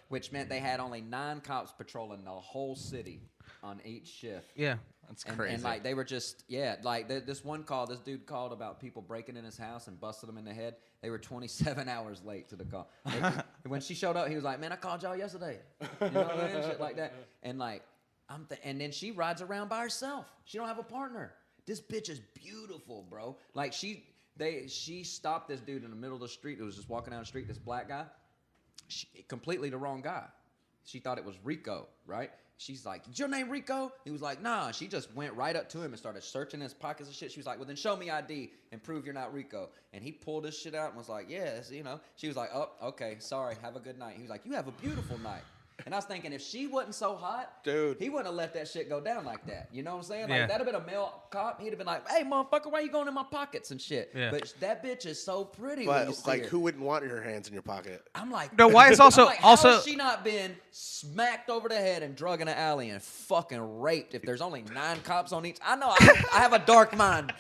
which meant they had only 9 cops patrolling the whole city on each shift. Yeah. That's And, crazy. and like they were just this dude called about people breaking in his house and busted him in the head. They were 27 hours late to the call. When she showed up, he was like, "Man, I called y'all yesterday." You know what I mean? Shit like that. And like and then she rides around by herself. She don't have a partner. This bitch is beautiful, bro. Like she stopped this dude in the middle of the street who was just walking down the street. This black guy, completely the wrong guy. She thought it was Rico, right? She's like, "Is your name Rico?" He was like, "Nah." She just went right up to him and started searching his pockets and shit. She was like, "Well, then show me ID and prove you're not Rico." And he pulled his shit out and was like, "Yes, She was like, "Oh, okay, sorry. Have a good night." He was like, "You have a beautiful night." And I was thinking, if she wasn't so hot, Dude. he wouldn't have let that shit go down like that. You know what I'm saying? Yeah. Like, that'd have been a male cop. He'd have been like, "Hey, motherfucker, why you going in my pockets and shit?" Yeah. But that bitch is so pretty when you But see like, her. who wouldn't want your hands in your pocket? I'm like, No, why is also I'm like, how also has she not been smacked over the head and drug in an alley and fucking raped if there's only 9 cops on each? I know I have a dark mind,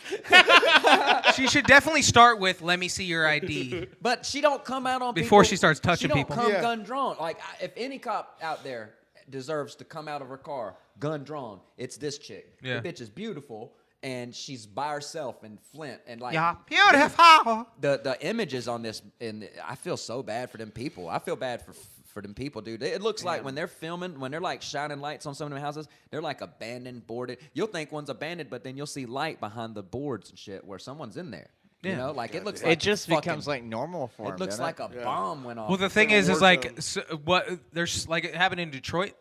she should definitely start with "Let me see your ID." but she don't come out on Before people- she starts touching she don't people. Come Yeah. gun drawn. Like if any cop out there deserves to come out of her car gun drawn, it's this chick. Yeah. The bitch is beautiful and she's by herself in Flint and like Yeah, beautiful. the images on this, and I feel so bad for them people. I feel bad for them people, dude. It looks like when they're filming, when they're like shining lights on some of them houses, they're like abandoned, boarded. You'll think one's abandoned, but then you'll see light behind the boards and shit where someone's in there. You Yeah. know, like it looks it like just fucking- becomes like normal for him. It looks doesn't like a bomb went off. Well, the It's thing like a is war like zone. what there's like it happened in Detroit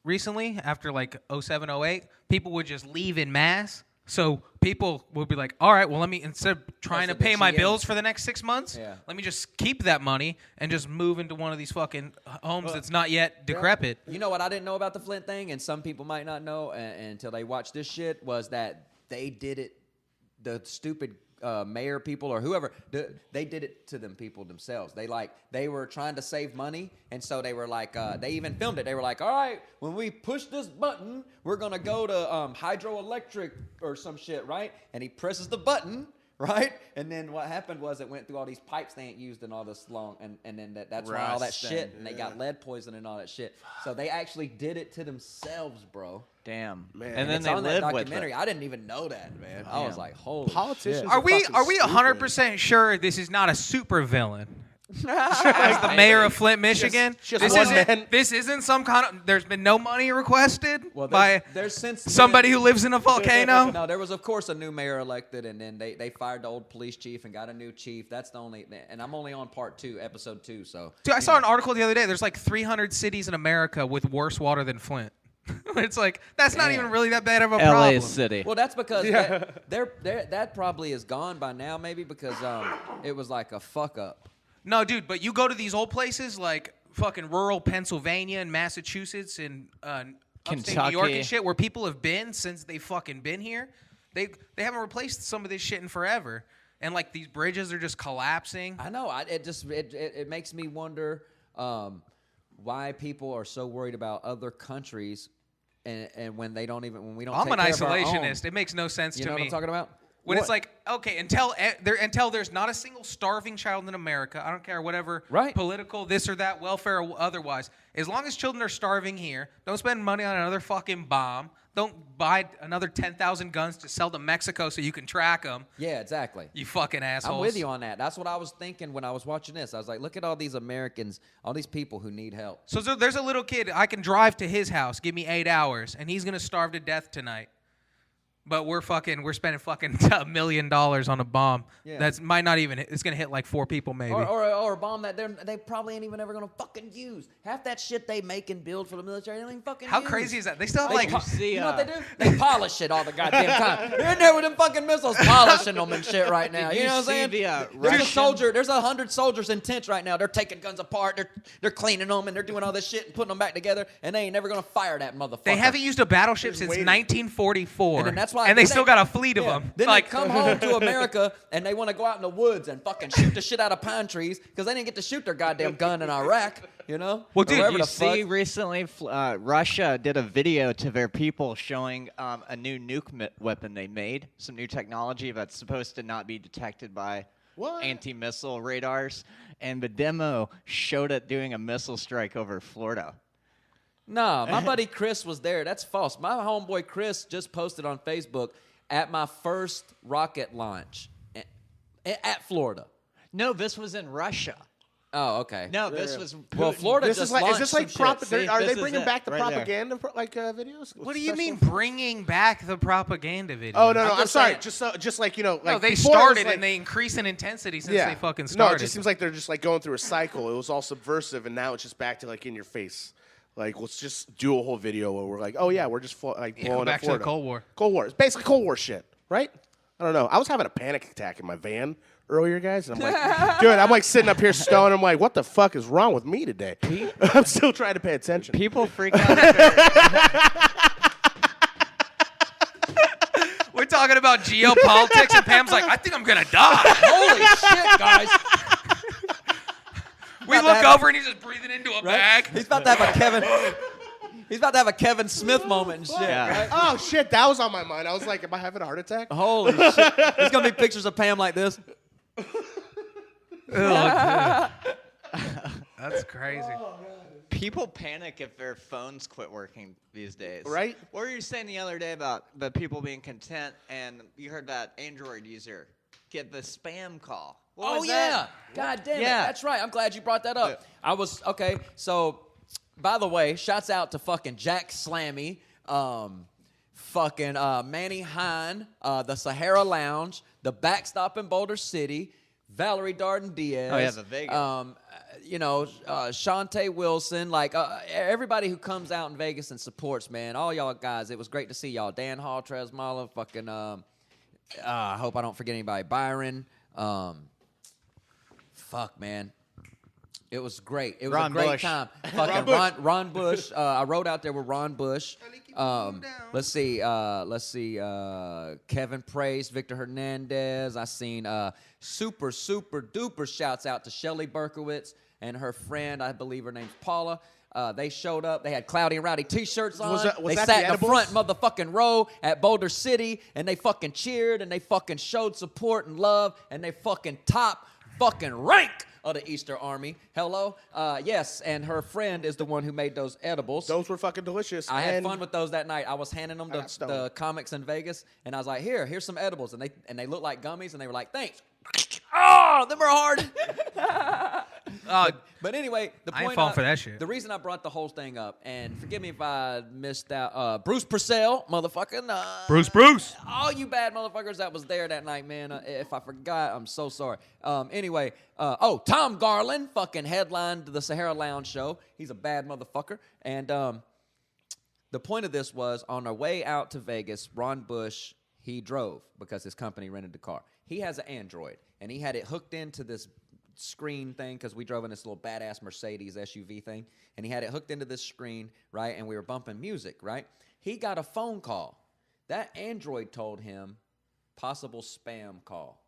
recently after like 07, 08. People would just leave in mass. So people would be like, "All right, well, let me instead of trying so to pay the my GM bills for the next 6 months, Yeah. let me just keep that money and just move into one of these fucking homes that's not yet decrepit." You know what I didn't know about the Flint thing, and some people might not know until they watch this shit, was that they did it, the stupid mayor people or whoever, they did it to them people themselves. They were trying to save money, and so they were like, they even filmed it. They were like, "All right, when we push this button, we're gonna go to hydroelectric or some shit, right?" And he presses the button. Right, and then what happened was it went through all these pipes they ain't used in all this long, and then that's why all that Rust shit, and- and they got lead poison and all that shit. So they actually did it to themselves, bro. Damn. Man. And then it's they on that live with documentary. it. I didn't even know that, man. I was Damn. like, holy Politicians shit. Are we fucking 100% sure this is not a super villain? As the mayor of Flint, Michigan, just this one isn't man. this isn't some kind of. There's been no money requested Well, by there's since somebody then- who lives in a volcano. No, there was of course a new mayor elected, and then they fired the old police chief and got a new chief. That's the only, and I'm only on part 2, episode 2. So Dude, I saw an article the other day. There's like 300 cities in America with worse water than Flint. It's like that's not even really that bad of a LA problem. City. Well, that's because that probably is gone by now, maybe because it was like a fuck up. No, dude, but you go to these old places like fucking rural Pennsylvania and Massachusetts and upstate New York Kentucky. and shit, where people have been since they fucking been here. They haven't replaced some of this shit in forever, and like these bridges are just collapsing. I know. It makes me wonder why people are so worried about other countries, and when we don't I'm take an care of our isolationist. own. It makes no sense You to know me. what I'm talking about? When What? it's like, okay, until there's not a single starving child in America, I don't care whatever Right. political, this or that, welfare or otherwise, as long as children are starving here, don't spend money on another fucking bomb. Don't buy another 10,000 guns to sell to Mexico so you can track them. Yeah, exactly. You fucking assholes. I'm with you on that. That's what I was thinking when I was watching this. I was like, look at all these Americans, all these people who need help. So there's a little kid, I can drive to his house, give me 8 hours, and he's going to starve to death tonight. But we're spending fucking $1 million on a bomb. Yeah. That's might not even, it's going to hit like 4 people maybe. Or a bomb that they probably ain't even ever gonna fucking use. Half that shit they make and build for the military, they don't even fucking How use. crazy is that? They still have They like, you know what they do? They polish it all the goddamn time. They're in there with them fucking missiles, polishing them and shit right now. You know what I'm saying? There's 100 soldiers in tents right now. They're taking guns apart. They're cleaning them and they're doing all this shit and putting them back together. And they ain't never gonna fire that motherfucker. they haven't used a battleship Just since waiting. 1944. And then that's why- and they then still they- got a fleet of them. Then Like, they come home to America and they want to go out in the woods and fucking shoot the shit out of pine trees because they didn't get to shoot their goddamn gun in Iraq, you know? Well, Or dude, wherever You the see, fuck. recently, Russia did a video to their people showing a new nuke weapon they made, some new technology that's supposed to not be detected by What? anti-missile radars, and the demo showed it doing a missile strike over Florida. Nah, my buddy Chris was there. That's false. My homeboy Chris just posted on Facebook at my first rocket launch at Florida. No, this was in Russia. Oh, okay. No, this was Well, Florida This just is like, launched is this like some shit. See, are this they is bringing it, back the right there. propaganda videos? what do you mean Special? bringing back the propaganda video? Oh no, I'm I'm just sorry. saying- Just like like No, they before it was started like- and they increase in intensity since yeah. they fucking No, started. it just seems like they're just like going through a cycle. It was all subversive, and now it's just back to like in your face. Like let's just do a whole video where we're like, oh yeah, we're just Yeah, go blowing back up to the Florida. Cold War. Cold War. It's basically Cold War shit, right? I don't know. I was having a panic attack in my van earlier, guys, and I'm like, dude, I'm like sitting up here stoned. I'm like, what the fuck is wrong with me today? I'm still trying to pay attention. People freak out. if they're- We're talking about geopolitics, and Pam's like, I think I'm going to die. Holy shit, guys. We About look to have- over, and he's just breathing into a Right? bag. He's about to have a Kevin. He's about to have a Kevin Smith moment and shit. Yeah. Right? Oh shit, that was on my mind. I was like, am I having a heart attack? Holy shit. There's gonna be pictures of Pam like this. That's crazy. People panic if their phones quit working these days. Right? What were you saying the other day about the people being content, and you heard that Android user get the spam call? What Oh was yeah. that? God damn it. Yeah. That's right. I'm glad you brought that up. I was okay, so by the way, shouts out to fucking Jack Slammy, fucking Manny Hine, the Sahara Lounge, the Backstop in Boulder City, Valerie Darden Diaz. Oh, yeah, the Vegas. Shantae Wilson, like everybody who comes out in Vegas and supports, man. All y'all guys, it was great to see y'all. Dan Hall, Trez Mala, fucking I hope I don't forget anybody. Byron. Fuck, man. It was great. It was Ron a great Bush. time. Fucking Ron Bush. I rode out there with Ron Bush. Let's see. Kevin Praise, Victor Hernandez. I seen super duper shouts out to Shelly Berkowitz and her friend. I believe her name's Paula. They showed up. They had Cloudy and Rowdy T-shirts on. Was that they the sat in the edibles? front motherfucking row at Boulder City, and they fucking cheered, and they fucking showed support and love, and they fucking top fucking rank of the Easter Army. Hello? Yes, and her friend is the one who made those edibles. Those were fucking delicious. I had and fun with those that night. I was handing them I got the stoned. comics in Vegas, and I was like, here's some edibles. And they look like gummies, and they were like, thanks. Oh, them are hard. But anyway, the I ain't point falling for that shit. The reason I brought the whole thing up, and forgive me if I missed out, Bruce Purcell, motherfucking. Bruce. All you bad motherfuckers that was there that night, man. If I forgot, I'm so sorry. Anyway, Tom Garland fucking headlined the Sahara Lounge show. He's a bad motherfucker. And the point of this was on our way out to Vegas, Ron Bush, he drove because his company rented the car. He has an Android, and he had it hooked into this screen thing because we drove in this little badass Mercedes SUV thing, and he had it hooked into this screen, right? And we were bumping music, right? He got a phone call. That Android told him possible spam call.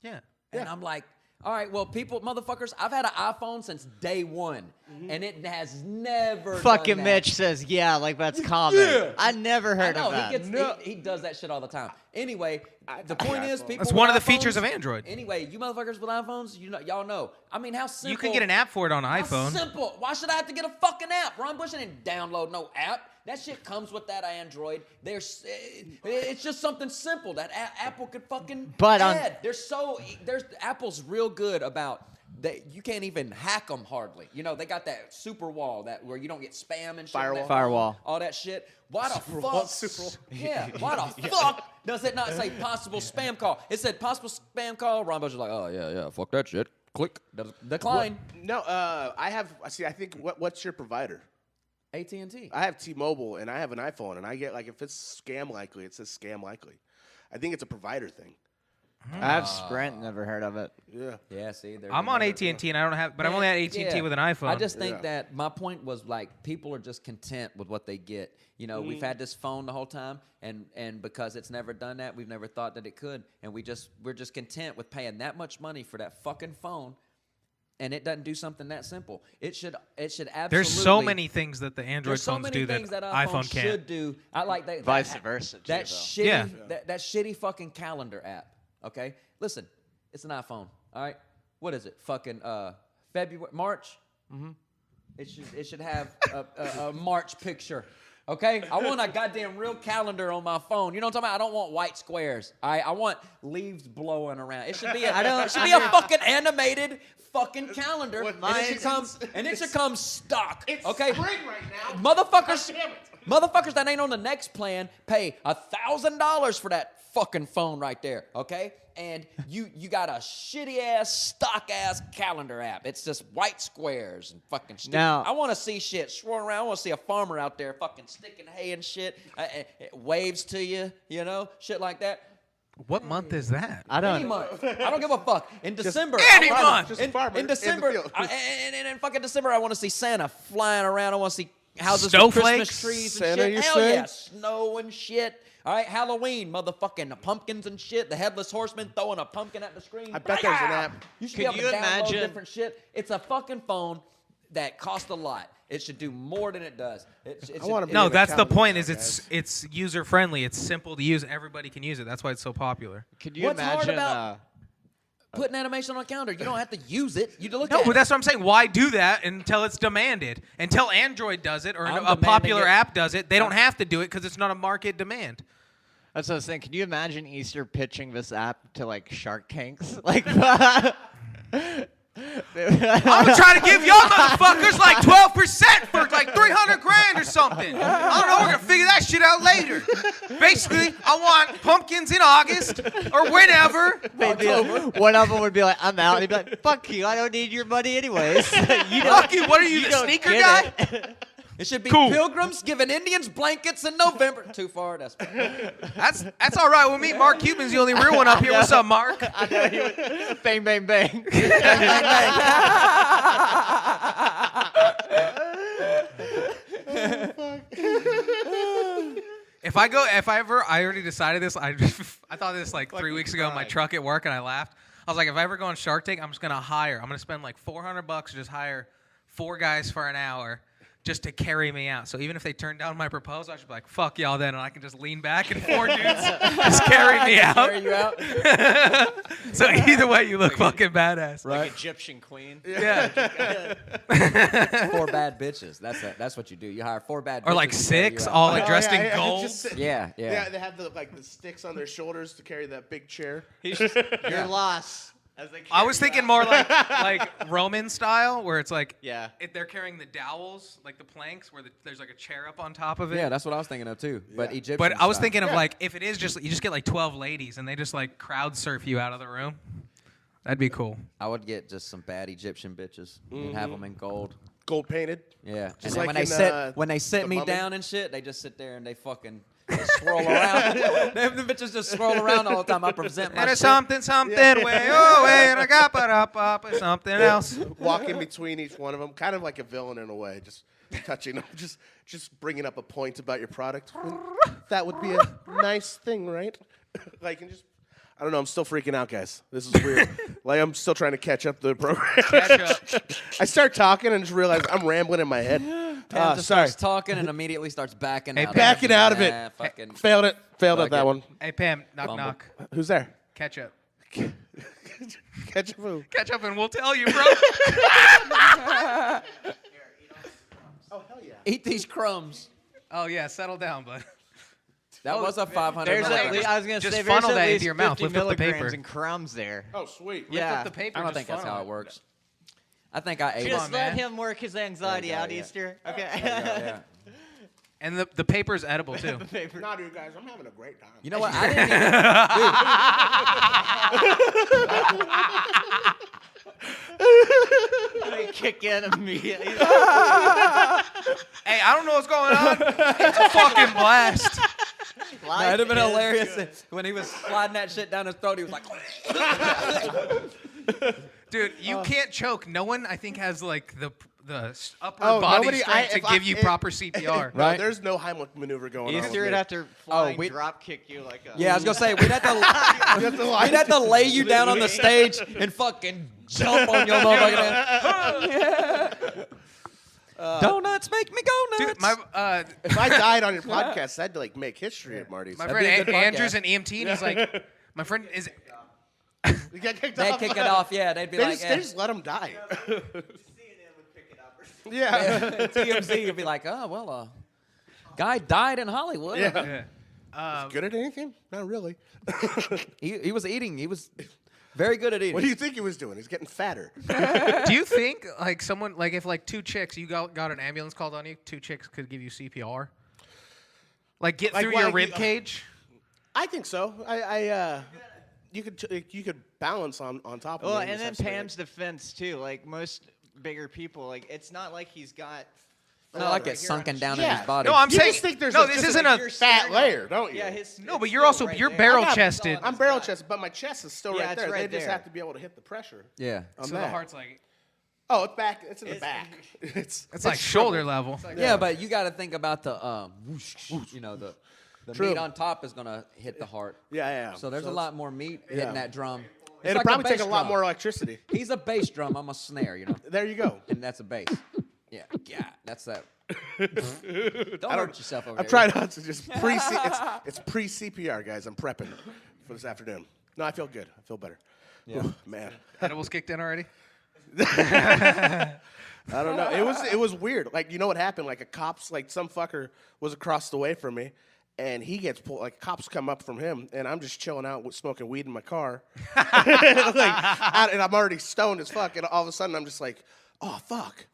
Yeah. And I'm like, all right, well, motherfuckers, I've had an iPhone since day one, and it has never Fucking done that. Mitch says, yeah, like that's common. Yeah. I never heard I know, of that. he does that shit all the time. Anyway, the I point have is, iPhone. people That's one with of the features iPhones- of Android. Anyway, you motherfuckers with iPhones, y'all know. I mean, how simple. You can get an app for it on How iPhone. simple. Why should I have to get a fucking app? Ron Bush didn't download no app. That shit comes with that Android. It's just something simple that Apple could fucking But add. There's Apple's real good about that. You can't even hack them hardly. You know, they got that super wall where you don't get spam and shit. on that Firewall. phone, all that shit. Why the Superwall, fuck? superwall. Yeah. Why the fuck does it not say possible spam call? It said possible spam call. Ron Bush was like, oh yeah, fuck that shit. Click. Decline. No, I have. See, I think what's your provider? AT&T. I have T-Mobile and I have an iPhone, and I get like if it's scam likely, it says scam likely. I think it's a provider thing. I have Sprint, never heard of it. Yeah. Yeah, see, there's I'm on another- AT&T and I don't have, but I'm only at AT&T Yeah. with an iPhone. I just think Yeah. that my point was like people are just content with what they get. You know, we've had this phone the whole time, and because it's never done that, we've never thought that it could, and we're just content with paying that much money for that fucking phone, and it doesn't do something that simple. It should absolutely. There's so many things that the Android There's so phones many do that things that iPhone can't. should do. I like that. Vice versa, too, That though. shitty, Yeah. that shitty fucking calendar app. Okay, listen, it's an iPhone. All right, what is it? Fucking February, March. Mm-hmm. It should have a March picture. Okay, I want a goddamn real calendar on my phone. You know what I'm talking about? I don't want white squares. I want leaves blowing around. It should be a fucking animated fucking calendar. And it should come stock. It's okay, spring right now. motherfuckers. God damn it. Motherfuckers that ain't on the next plan pay $1,000 for that fucking phone right there, okay? And you got a shitty ass stock ass calendar app. It's just white squares and fucking shit. Now- I want to see shit swirling around. I want to see a farmer out there fucking sticking hay and shit. It waves to you, you know, shit like that. What month is that? I Any don't. month. I don't give a fuck. In December. any I wanna- month. Just a farmer in in the December. field. In fucking December, I want to see Santa flying around. I want to see houses with Snowflakes? Christmas trees Santa, and you shit. Hell say? yeah, snow and shit. All right, Halloween, motherfucking pumpkins and shit. The headless horseman throwing a pumpkin at the screen. I bet there's an app. You should Could be able you to download imagine- different shit. It's a fucking phone that costs a lot. It should do more than it does. I wanna be No, in a that's the calendar point. now, Is guys. it's user friendly. It's simple to use. Everybody can use it. That's why it's so popular. Could you What's hard imagine? about- Putting animation on a calendar. You don't have to use it. You look No, at but it. that's what I'm saying. Why do that until it's demanded? Until Android does it or I'm a popular demanding it. app does it, they don't have to do it because it's not a market demand. That's what I was saying. Can you imagine Easter pitching this app to like Shark Tanks? Like, I'm trying to give y'all motherfuckers like 12% for like 300 grand or something. I don't know. We're gonna figure that shit out later. Basically, I want pumpkins in August or whenever. one of them would be like, "I'm out." And he'd be like, "Fuck you! I don't need your money anyways." You Fuck you. What are you, the don't sneaker get guy? it. It should be Cool. pilgrims giving Indians blankets in November. Too far. That's That's all right with me. Mark Cuban's the only real one up here. What's up, Mark? I know you would. Bang, bang, bang. If I already decided this. I thought this like 3 weeks ago in my truck at work, and I laughed. I was like, if I ever go on Shark Tank, I'm just gonna spend like $400 to just hire 4 guys for an hour just to carry me out. So even if they turn down my proposal, I should be like, fuck y'all then, and I can just lean back and 4 dudes just carry me out. carry you out. So either way, you look fucking badass. Like Egyptian queen. Yeah. 4 bad bitches. That's what you do. You hire 4 bad bitches. Or like to carry 6, you out. all Oh, dressed yeah, in yeah, gold. just- Yeah. Yeah, they have the sticks on their shoulders to carry that big chair. You're lost. I was thinking more like Roman style, where it's like Yeah. they're carrying the dowels, like the planks, where there's like a chair up on top of it. Yeah, that's what I was thinking of too. But Yeah. Egyptian. But I was style. thinking of like if it is just you just get like 12 ladies and they just like crowd surf you out of the room. That'd be cool. I would get just some bad Egyptian bitches and have them in gold. gold painted. Yeah, Just and then like when they sit The me Mummy. down and shit, they just sit there and they fucking just swirl around. Them the bitches just swirl around all the time. I present my And shit. it's something, way, oh, way, and I got up, it's something else. Walk in between each one of them, kind of like a villain in a way, just touching them, just bringing up a point about your product. That would be a nice thing, right? Like, and just, I don't know, I'm still freaking out, guys. This is weird. Like, I'm still trying to catch up to the program. Catch up. I start talking and just realize I'm rambling in my head. Pam just Sorry. starts talking and immediately starts backing out. Backing out of it. Nah, fucking Failed it. Failed Fuck at that it. one. Hey, Pam, knock, Bumble. knock. Who's there? Catch up. Catch a food. Catch up and we'll tell you, bro. Oh, hell yeah. eat these crumbs. Oh, yeah, settle down, bud. That was a 500. There's milligrams. at least, I was gonna Just say funnel there's at that into least your mouth. 50 Lift up the milligrams paper. and crumbs there. Oh, sweet. Yeah. Lift up the paper. I don't just think that's funnel how it works. I think I ate Just it. on, let man. him work his anxiety There you go, out, yeah. Easter. Okay. Yeah. And the paper's edible, too. Nah, dude, guys, I'm having a great time. You know what? I didn't even. They kick in immediately. Hey, I don't know what's going on. It's a fucking blast. That'd have been hilarious when he was sliding that shit down his throat. He was like, Dude, you can't choke. No one, I think, has like the upper Oh, body nobody- strength to if I- give you if- proper CPR. No, Right? there's no Heimlich maneuver going on. Easter with would me. have to flying we- drop kick you like a. yeah, I was gonna say we'd have to lay you down on the stage and fucking jump on your motherfucking. Donuts make me go nuts. Dude, my If I died on your podcast, that'd like make history at Marty's. my That'd be a friend good Andrew's podcast. an EMT, and he's like, my friend is. You got kicked They'd off. kick it off. Yeah, they'd be They like, just, they just let him die. yeah. yeah. TMZ would be like, oh well, guy died in Hollywood. Yeah. Yeah. Good at anything? Not really. He was eating. He was very good at eating. What do you think he was doing? He's getting fatter. Do you think like someone like if like two chicks you got an ambulance called on you, two chicks could give you CPR? Like get Like through what, your like, rib cage? I think so. You could balance on top of Well, him. and then Just have to, Pam's defense too. Like most bigger people, like it's not like he's got. It's not like it's sunken down in Yeah. his body. No, I'm You saying just think there's no. a- This just isn't like a you're fat staring layer, at- don't you? Yeah, his. No, but it's you're still also- right you're there. barrel I got chested. it on I'm his barrel gut. chested, but my chest is still Yeah, right it's there. right They just there. have to be able to hit the pressure. Yeah. On so that. the heart's like Oh, it's back. It's in the It's- back. It's like shoulder level. Yeah, but you got to think about the whoosh, you know, the True. meat on top is gonna hit the heart. Yeah. So there's a it's- lot more meat hitting that drum. It's It'll like probably take bass a lot drum. more electricity. He's a bass drum. I'm a snare, you know, There you go. and that's a bass. Yeah, that's that. Don't hurt yourself over I'm there. trying not to just it's pre CPR, guys. I'm prepping for this afternoon. No, I feel good. I feel better. Yeah. Ooh, man. Edibles kicked in already. I don't know. It was weird. Like, you know what happened? Like some fucker was across the way from me, and he gets pulled. Like, cops come up from him, and I'm just chilling out with smoking weed in my car, and I'm already stoned as fuck. And all of a sudden, I'm just like, oh fuck,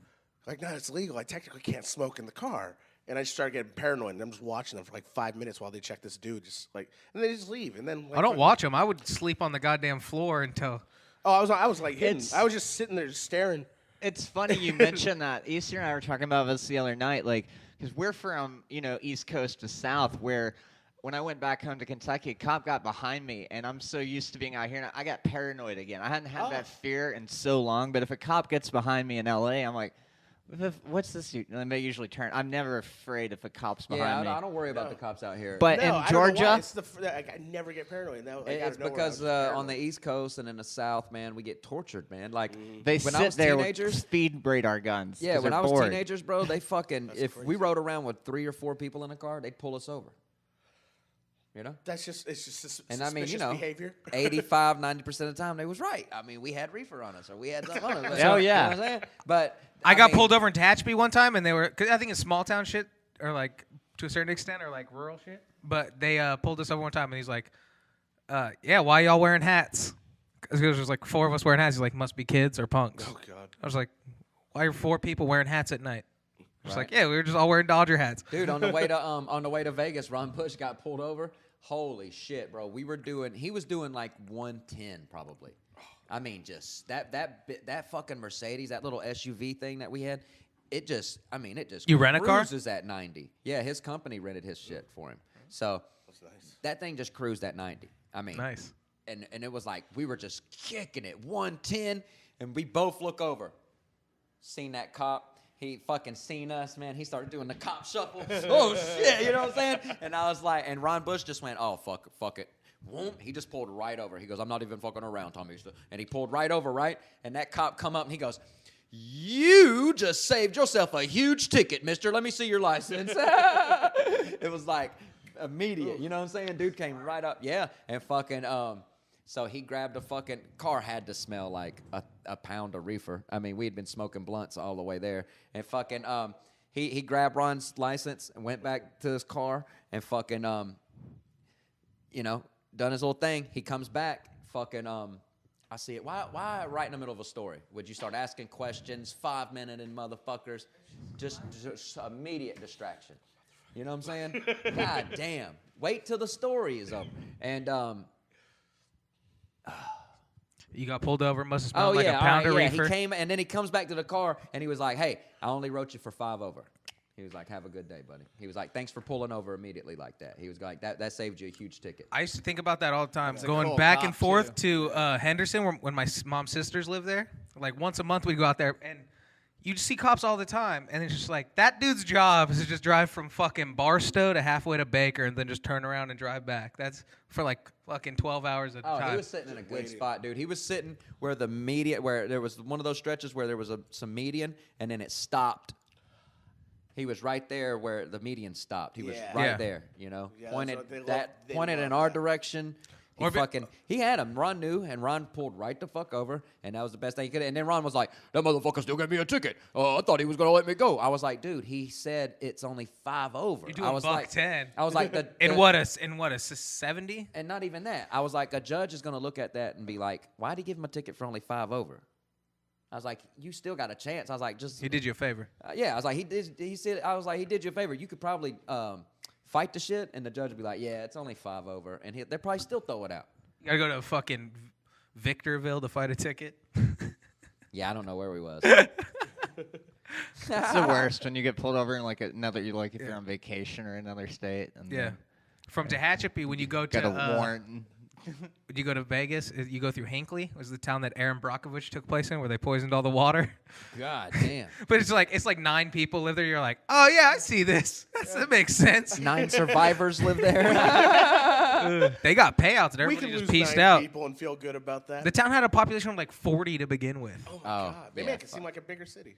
like no, it's legal. I technically can't smoke in the car. And I just started getting paranoid, and I'm just watching them for like 5 minutes while they check this dude, just like, and they just leave. And then like, I don't watch them. I would sleep on the goddamn floor until. Oh, I was like hidden. It's- I was just sitting there just staring. It's funny you mentioned that. Easter and I were talking about this the other night, like, because we're from, East Coast to South, where when I went back home to Kentucky, a cop got behind me, and I'm so used to being out here, and I got paranoid again. I hadn't had that fear in so long, but if a cop gets behind me in L.A., I'm like, what's this? And they usually turn. I'm never afraid if a cop's behind Yeah, me. I don't worry about the cops out here. But No, I in don't know why. Georgia, It's I never get paranoid. Now, like, out it's of nowhere, I because was on paranoid. the East Coast and in the South, man, we get tortured, man. Like they when I sit was there teenagers. with speed radar guns. Yeah, 'cause when they're I was bored. teenagers, bro, they fucking if we rode around with 3 or 4 people in a car, they'd pull us over. You know? It's just And I mean, suspicious you know, behavior. 85, 90% of the time they was right. I mean, we had reefer on us or we had something on us. Hell You know yeah. what I'm saying? But I got mean, pulled over in Tehachapi one time, and they were. Cause I think it's small town shit, or like to a certain extent, or like rural shit. But they pulled us over one time, and he's like, "Yeah, why y'all wearing hats?" Because there was like 4 of us wearing hats. He's like, "Must be kids or punks." Oh God. I was like, "Why are 4 people wearing hats at night?" I was Right. like, "Yeah, we were just all wearing Dodger hats." Dude, on the way to Vegas, Ron Bush got pulled over. Holy shit, bro. He was doing like 110 probably. I mean, just that fucking Mercedes, that little SUV thing that we had, it just You rent a car? cruises at 90. Yeah, his company rented his shit for him. So that thing just cruised at 90. I mean, Nice. And it was like we were just kicking it 110, and we both look over, seen that cop. He fucking seen us, man. He started doing the cop shuffle. Oh shit, you know what I'm saying? And I was like, and Ron Bush just went, oh fuck it. He just pulled right over. He goes, I'm not even fucking around, Tommy. And he pulled right over, right? And that cop come up and he goes, you just saved yourself a huge ticket, mister. Let me see your license. It was like immediate. You know what I'm saying? Dude came right up. Yeah. And fucking, so he grabbed a fucking car, had to smell like a pound of reefer. I mean, we had been smoking blunts all the way there. And fucking, he grabbed Ron's license and went back to his car and fucking, you know, done his little thing. He comes back, fucking, I see it. Why right in the middle of a story would you start asking questions, 5-minute and motherfuckers? Just immediate distraction. You know what I'm saying? God damn. Wait till the story is over. And, You got pulled over. Must have smelled like a pound of reefer. He came, and then he comes back to the car, and he was like, hey, I only wrote you for 5 over. He was like, have a good day, buddy. He was like, thanks for pulling over immediately like that. He was like, that saved you a huge ticket. I used to think about that all the time, going cool back cop, and forth to Henderson when my mom's sisters lived there. Like once a month we'd go out there, and you'd see cops all the time, and it's just like, that dude's job is to just drive from fucking Barstow to halfway to Baker and then just turn around and drive back. That's for like fucking 12 hours at a time. He was sitting in a good spot, dude. He was sitting where where there was one of those stretches where there was some median, and then it stopped. He was right there where the median stopped. He was right there, you know, Yeah, pointed they pointed love in our that. direction. He had him. Ron knew, and Ron pulled right the fuck over, and that was the best thing he could. And then Ron was like, "That motherfucker still gave me a ticket. I thought he was gonna let me go." I was like, "Dude, he said it's only 5 over." You're doing I was like, $110. I was like, In what a 70? and not even that. I was like, a judge is gonna look at that and be like, "Why'd he give him a ticket for only 5 over?" I was like, "You still got a chance." I was like, "Just He did you a favor. yeah." I was like, "He did." He said, "I was like, he did you a favor. You could probably fight the shit," and the judge would be like, "Yeah, it's only 5 over," and they'll probably still throw it out. You gotta go to fucking Victorville to fight a ticket. Yeah, I don't know where we was. It's the worst when you get pulled over in like another, if you're on vacation or another state. And Yeah. From Tehachapi, when you go to got a warrant. when you go to Vegas, you go through Hinckley, was the town that Aaron Brockovich took place in, where they poisoned all the water. God damn. But it's like 9 people live there. You're like, oh yeah, I see this. That makes sense. 9 survivors live there. They got payouts and We everybody can just lose pieced 9 out. people and feel good about that. The town had a population of like 40 to begin with. Oh my God! They yeah, make it seem like a bigger city.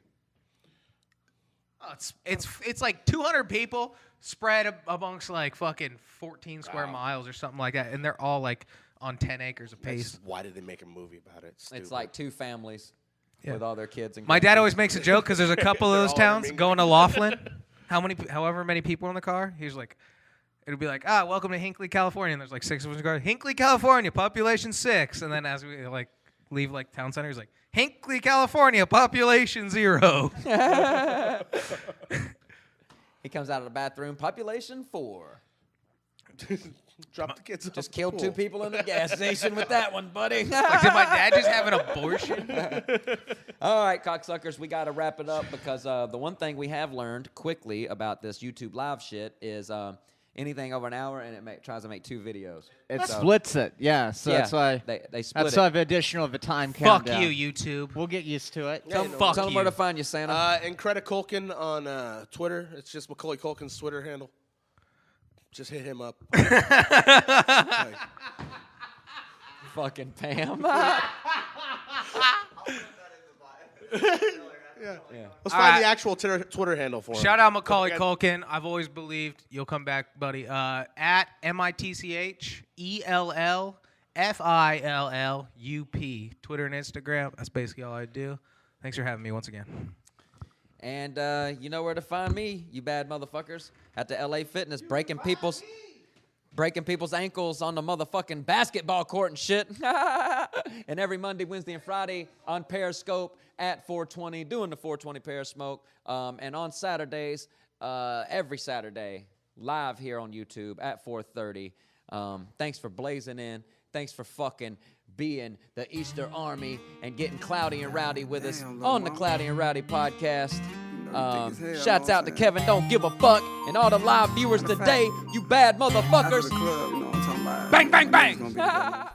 Oh, it's like 200 people spread amongst like fucking 14 square miles or something like that, and they're all like on 10 acres apiece. Why did they make a movie about it? It's like 2 families with all their kids. And My dad always makes a joke because there's a couple of They're those all towns intermingled. going to Laughlin. However many people in the car. He's like, it'll be like, welcome to Hinckley, California. And there's like 6 of us in the car. Hinckley, California, population 6. And then as we like leave like town center, he's like, Hinckley, California, population 0. He comes out of the bathroom, population 4. Drop the kids. Just killed 2 people in the gas station with that one, buddy. Like, did my dad just have an abortion? All right, cocksuckers, we got to wrap it up because the one thing we have learned quickly about this YouTube live shit is anything over an hour and it tries to make 2 videos. It splits it, yeah. So that's why they split that's it. why the additional of a time Fuck countdown. you, YouTube. We'll get used to it. Tell Fuck them where you. to find you, Santa. And Credit Culkin on Twitter. It's just Macaulay Culkin's Twitter handle. Just hit him up. Fucking Pam. Let's find the actual Twitter handle for him. Shout out Macaulay Culkin. I've always believed you'll come back, buddy. At MITCHELLFILLUP. Twitter and Instagram. That's basically all I do. Thanks for having me once again. And you know where to find me, you bad motherfuckers. At the LA Fitness, breaking people's ankles on the motherfucking basketball court and shit. And every Monday, Wednesday, and Friday on Periscope at 420, doing the 420 Periscope. And on Saturdays, every Saturday, live here on YouTube at 4:30. Thanks for blazing in. Thanks for fucking being the Easter Army and getting Cloudy and Rowdy with us on the Cloudy and Rowdy podcast. Shouts out to Kevin, don't give a fuck, and all the live viewers today, you bad motherfuckers. Club, you know what I'm talking about? Bang, bang, It's gonna be bang.